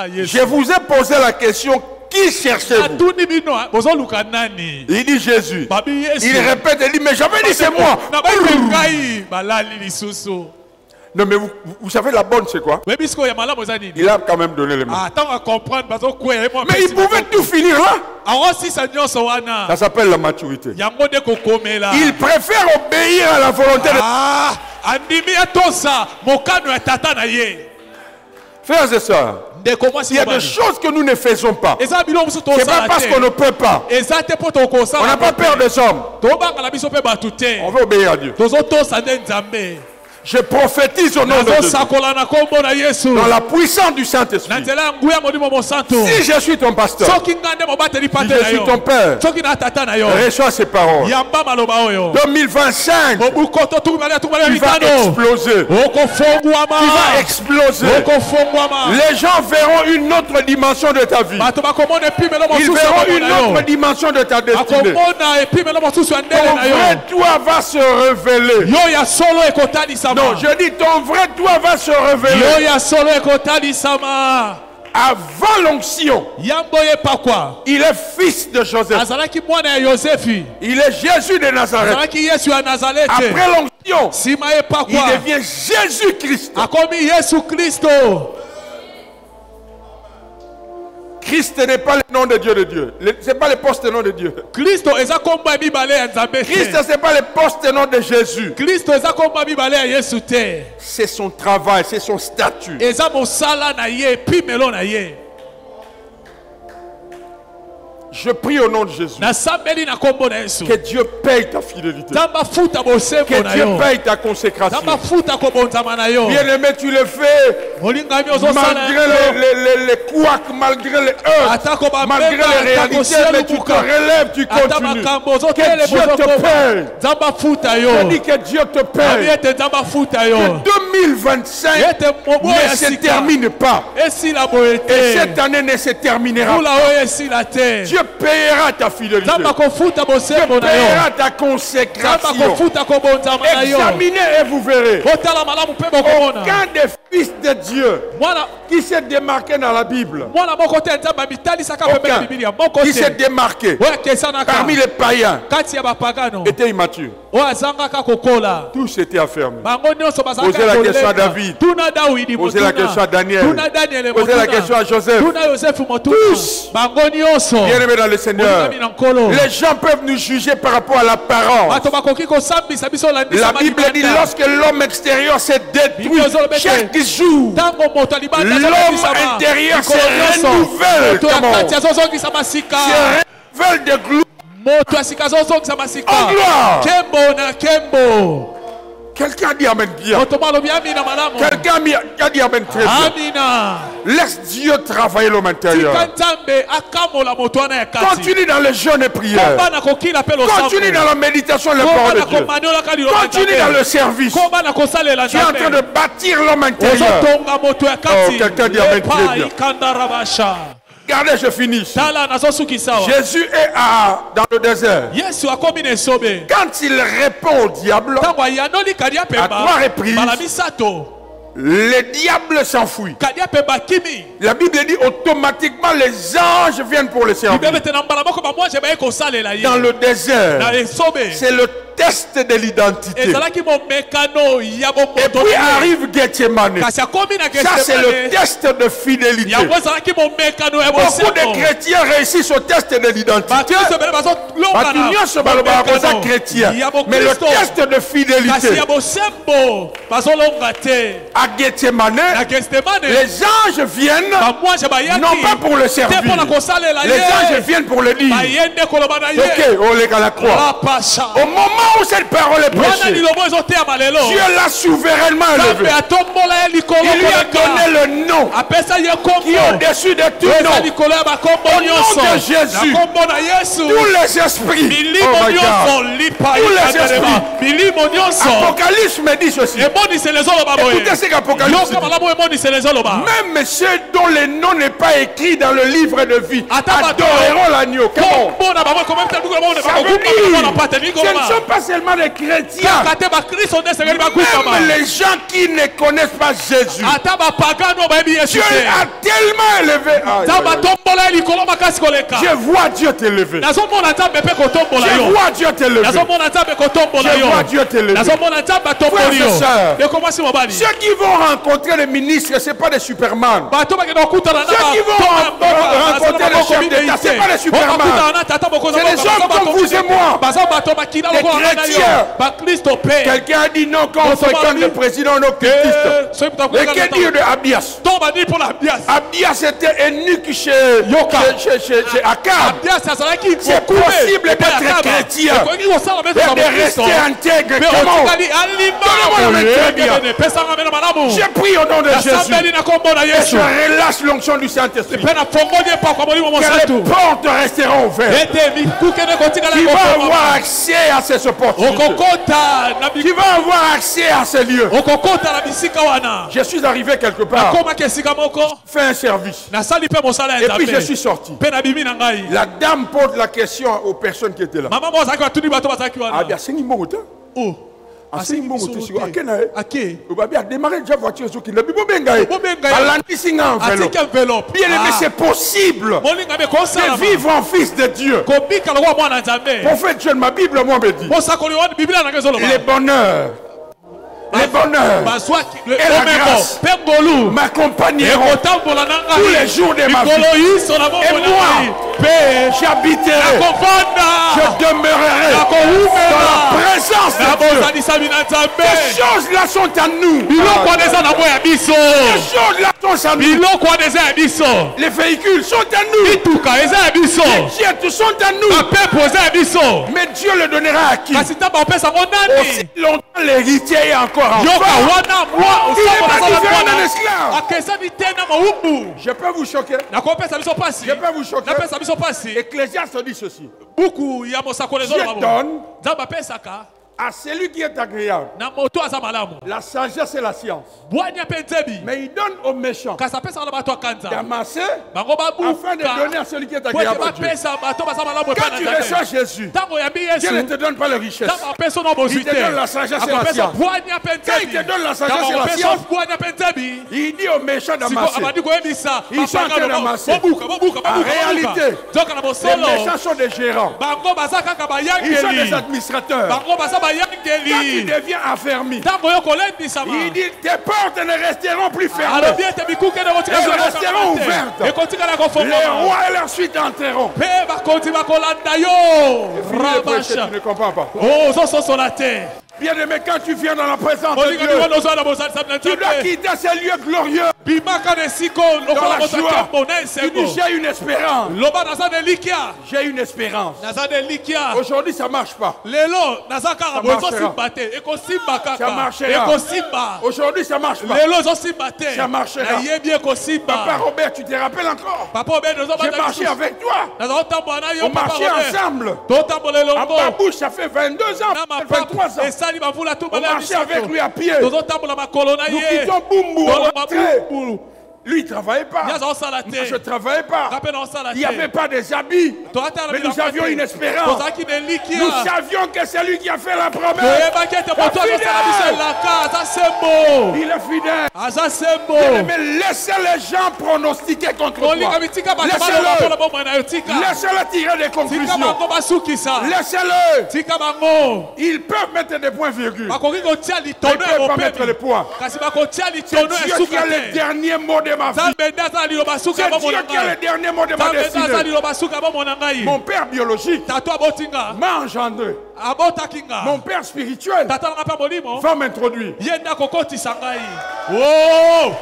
Je vous ai posé la question. Qui cherchez-vous? Il dit Jésus. Il répète, il dit, mais j'avais dit c'est moi. Non, mais vous savez, la bonne, c'est quoi? Il a quand même donné les mains. Mais il pouvait tout finir là. Ça s'appelle la maturité. Il préfère obéir à la volonté de... Frères et sœurs, il y a des choses que nous ne faisons pas. Ce n'est pas parce qu'on ne peut pas. On n'a pas peur des hommes. On veut obéir à Dieu. Je prophétise au nom de Jésus. Dans la puissance du Saint-Esprit. Si je suis ton pasteur, si je suis ton père, reçois ces paroles. 2025, tu vas exploser. Tu vas exploser. Les gens verront une autre dimension de ta vie. Ils verront une autre dimension de ta destinée. Ton vrai toi va se révéler. Non, je dis ton vrai toi va se révéler. Avant l'onction, il est fils de Joseph. Il est Jésus de Nazareth. Après l'onction, il devient Jésus-Christ. Christ n'est pas le nom de Dieu de Dieu. Ce n'est pas le poste nom de Dieu. Christ, ce n'est pas le poste nom de Jésus. C'est son travail, c'est son statut. Je prie au nom de Jésus. Que Dieu paye ta fidélité. Que Dieu paye ta consécration. Bien-aimé, tu le fais malgré les couacs, malgré les heurts, malgré les réalités, mais tu te relèves, tu continues. Que Dieu te paye. Je dis que Dieu te paye. Que 2025 ne se termine pas. Et cette année ne se terminera pas. Dieu payera ta fidélité. Dieu payera ta consécration. Examinez et vous verrez. Aucun des fils de Dieu qui s'est démarqué dans la Bible, qui s'est démarqué parmi les païens, était immature. Tous étaient affermis. Posez la question à David. Posez la question à Daniel. Posez la question à Joseph. Tous. Bien-aimés dans le Seigneur, les gens peuvent nous juger par rapport à l'apparence. La Bible dit lorsque l'homme extérieur s'est détruit, chaque jour, l'homme intérieur se renouvelle. Se renouvelle de gloire. En gloire. Quelqu'un dit Amen bien. Quelqu'un a dit Amen très bien. Laisse Dieu travailler l'homme intérieur. Continue dans le jeûne et prière. Continue dans la méditation et le parole de Dieu. Continue dans le service. Tu es en train de bâtir l'homme intérieur. Oh, quelqu'un dit Amen très bien. Regardez, je finis. Jésus est dans le désert. Quand il répond au diable, à 3 reprises, le diable s'enfuit. La Bible dit automatiquement les anges viennent pour le servir. Dans le désert, c'est le test de l'identité. Et puis arrive Gethsemane. Ça c'est le test de fidélité. Beaucoup de chrétiens réussissent au test de l'identité. Mais le test de fidélité. À Gethsemane, les anges viennent non pas pour le servir. Les anges viennent pour le dire. Ok, on est à la croix. Au moment où cette parole est prêchée, Dieu l'a souverainement élevé. Il lui a donné le nom qui est au-dessus de tout nom. Au nom de Jésus, tous les esprits, tous les esprits. Apocalypse me dit ceci. Écoutez ce qu'Apocalypse dit. Même ceux dont le nom n'est pas écrit dans le livre de vie adoreront l'agneau. Ça veut dire, ce ne sont pas seulement les chrétiens, kaka te bakristo nde esengeli même bakutama les gens qui ne connaissent pas Jésus. ata bapagano bayebi yesu Dieu te a tellement élevé. nzambe atombola ye likolo makasi koleka Je vois Dieu t'élever. nazomona nzambe mpe kotombola Je yo vois Dieu t'élever. nazomona nzambe kotombola Je yo vois Dieu t'élever. nazomona nzambe atomboli yo Frères et sœurs, ndeko mwasi mobali ceux qui vont rencontrer les ministres, ce n'est pas des Superman. bato bakenda kokutana na Ceux qui vont rencontrer les chefs d'État, ce n'est pas des Superman. C'est les hommes comme vous et moi. Les chrétiens. bakristo mpe Quelqu'un a dit non quand on fréquente le président non christiste. Mais que dire de Abias? to bani mpo na abias Abias était eunuque chez Akab. abias azalaki C'est possible d'être chrétien ekoki kosala et de rester intègre. Comment? otikali Très pesanga mena malamu Je prie au nom de Jésus. nasambeli na kombo na Et yesu je relâche l'onction du Saint-Esprit. mpe nafongoli epakwa molimo Que les mosantu portes resteront ouvertes. ete mikukene kotikala Tu vas avoir accès à ces opportunités. okokota na Tu vas avoir accès à ces lieux. okokota na bisika wana Je suis arrivé quelque part, nakomaki esika moko fait un service. nasali mpe mosala ya Et puis je nzambe suis sorti. mpe nabimi na ngai La dame pose la question aux personnes qui étaient là. mama moko azalaki batuni bato bazalaki Ah wana bien, c'est une bonne Oh, asengi mbongo te siko te. akena ye ake obabi adémarre déjà voiture soki labi bobenga ye Bobenga ye. balandisi nga atiki enveloppe enveloppe bien aimé c'est possible molinga me de kosalama vivre en fils de Dieu. kobika lokola mwana nzambe Prophète Jeune, ma Bible moi me dit mosakoli wana biblia nanga ezoloba les bonheurs bazwaki Et la omeko grâce. mpe ngolu m'accompagneront ekotambola na tous les jours de ma vie. mikolo yiso na bomoi Et na moi, ngai mpe J'habiterai, nakovanda je demeurerai nakohumela dans la présence na de Dieu. bozalisami na Ces nzambe choses-là sont à nous. biloko wana eza na moi ya biso Ces choses-là sont à nous. biloko wana eza ya biso Les véhicules sont à nous. mituka eza ya biso Les jets sont à nous. bapepo eza ya biso Mais Dieu le donnera à qui? kasi ntango opesa ngo nani Aussi longtemps l'héritier est encore yoka enfant. wana mwa Il est pas osambola différent d'un mwana esclave. akesani te na mawumbu Je peux vous choquer. nakopesa biso pasi Je peux vous choquer. napesa biso pasi Ecclésiaste dit ceci. buku ya mosakoli Dieu ezoloba donne nzambe apesaka à celui qui est agréable. na moto aza malamu La sagesse et la science. bwanya mpe nzebi Mais il donne aux méchants kasi apesaka na bato ya kanza d'amasser bango afin de donner babuka à celui qui est po ete agréable à Dieu. bapesa bato baza malamu epai Quand na tu reçois nzambe Jésus, ntango oyambi Dieu ne yesu te donne pas la richesse. ntango apesa no bozwi Il te donne la sagesse et la akopesa science. bwanya mpe Quand il te donne la sagesse et la apesa science, bwanya mpe nzebi il dit aux méchants siko d'amasser. abandi koyebisa Ils sont en train d'amasser. bobuka En réalité, zoka na Les bosolo méchants sont des gérants. bango baza kaka Ils sont des bayangeli administrateurs. bango baza Quand tu bayangeli deviens affermi, ntango yo kolendisama il dit tes portes ne resteront plus fermées. alobi ete mikuke Elles resteront ouvertes. ekotikala Les kofongama rois et leur suite entreront. mpe bakonzi bakolanda yo Fini le prêcher, rabasha tu ne comprends pas. ozososola te Bien-aimé, quand tu viens dans la présence de olinga Dieu, bimona ozala na bozalisami na tu dois nzambe quitter ces lieux glorieux bimaka na esiko dans lokola la moto joie. akembo na Tu esengo dis j'ai une espérance. loba naza na elikya J'ai une espérance. naza na elikya Aujourd'hui, ça ne marche pas. lelo naza kaka boye marchera. ezosimba te ekosimba Ça kaka marchera. ekosimba Aujourd'hui, ça ne marche pas. lelo ezosimba te Ça marchera. nayebi Papa ekosimba Robert, tu te rappelles encore? papa obedi J'ai ozobata marché avec toi. naza kotambola na yo On papa marchait Robert ensemble. totambola À elongo Babouche, ça fait 22 ans, na 23 mapapu ans. esali bavula tu On marchait avec lui à pied. tozotambola makolo na Nous ye quittions Bumbu. on tolonga rentrait. bulu Lui, il ne travaillait pas. yaza osala Moi, je ne te travaillais pas. ngape na osala Il n'y avait te pas des habits. toatala Mais nous avions une espérance. tozalaki na Nous elikia savions que c'est lui qui a fait la promesse. toyebaki ete moto azosala biso elaka aza sembo Il est fidèle. aza sembo Mais laissez les gens pronostiquer contre toi. kolinga bitika bato baloba mpona bomoi na yo tika Laissez-le tirer des tika conclusions. bango basukisa Laissez-le. tika bango Ils peuvent mettre des points virgules. bakoki kotia Ils ne litono ya peuvent pas mettre les mopebi points. kasi bakotia C'est litono ya Dieu qui a suka le te dernier mot de ma vie. nzambe nde aza liloba suka C'est ya bomoi Dieu na qui a le ngai dernier mot de ma nzambe nde aza destinée. liloba suka ya bomoi na ngai Mon père biologique tato abotinga m'a engendré. abotaki Mon nga père spirituel tata nanga mpe molimo va m'introduire. ye nde akokotisa ngai o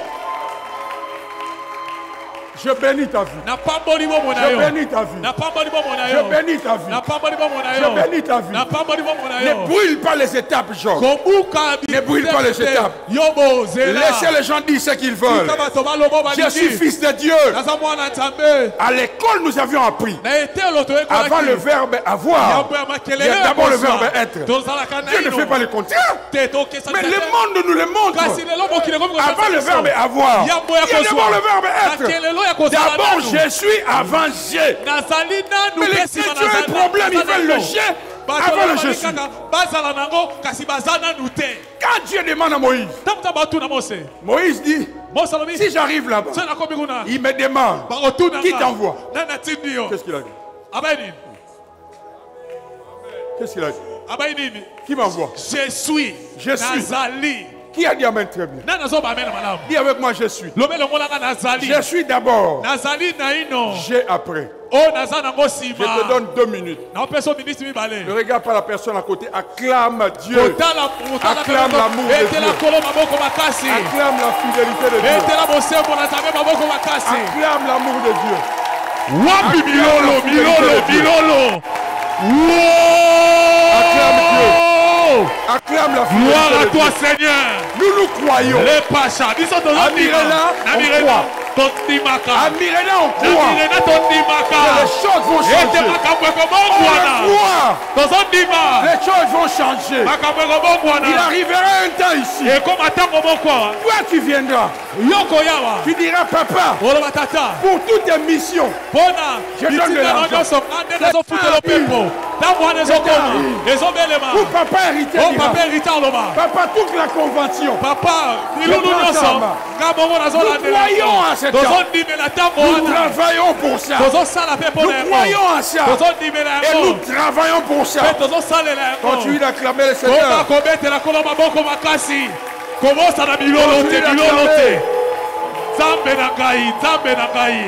Je bénis ta vie. napamboli bomoi na Je yo bénis ta vie. napamboli bomoi na Je yo bénis ta vie. napamboli bomoi na Je yo bénis ta vie. napamboli bomoi na Ne yo brûle pas les étapes, Job. kobuka Ne brûle pas les étapes. yo bozela Laissez les gens dire ce qu'ils veulent. tika bato baloba Je suis balingi fils de Dieu. naza mwana nzambe À l'école, nous avions appris. na etelo Avant le toyekolaki verbe avoir, yambo ya makelele il y a d'abord le verbe être. tozalaka na Dieu ne fait pas le contraire. te tokesa Mais le monde nous le montre. kasi lelo mokili ekomi kozala Avant le biso. verbe avoir, yambo ya il y a d'abord le verbe être. makelelo ya kozala D'abord, nanu je suis avant j'ai. nazali nanu Mais les mpe nsima chrétiens ont un problème, ils veulent le j'ai Avant le je suis. Quand Dieu demande à Moïse, Moïse dit, si j'arrive là-bas, il me demande, qui t'envoie? Qu'est-ce qu'il a dit? Qu'est-ce qu'il a dit? Qui m'envoie? Je suis. Je suis. Qui a dit amen très bien? Dis avec moi, je suis. Je suis d'abord. J'ai après. Je te donne 2 minutes. Ne regarde pas la personne à côté. Acclame Dieu. Acclame l'amour de Dieu. Acclame la fidélité de Dieu. Acclame l'amour de Dieu. Wapi Milolo, Milolo, Milolo. Acclame Dieu. Acclame la fidélité. Gloire à de toi, Dieu. Seigneur. Nous croyons. Les Pachas. Amirena, on croit. Amirena, on croit. Que les choses vont changer. On le croit. Les choses vont changer. Il arrivera un temps ici. Toi, tu viendras. Tu diras, papa, pour toutes tes missions, je donne de l'argent. Pour papa hériter, papa, toute la convention. Nous croyons à cette temps. Nous travaillons pour ça. Nous croyons à ça. Et nous travaillons pour ça. Continue d'acclamer le Seigneur. Comment ça n'a mis l'eau, Zambe na ngai, Zambe na ngai.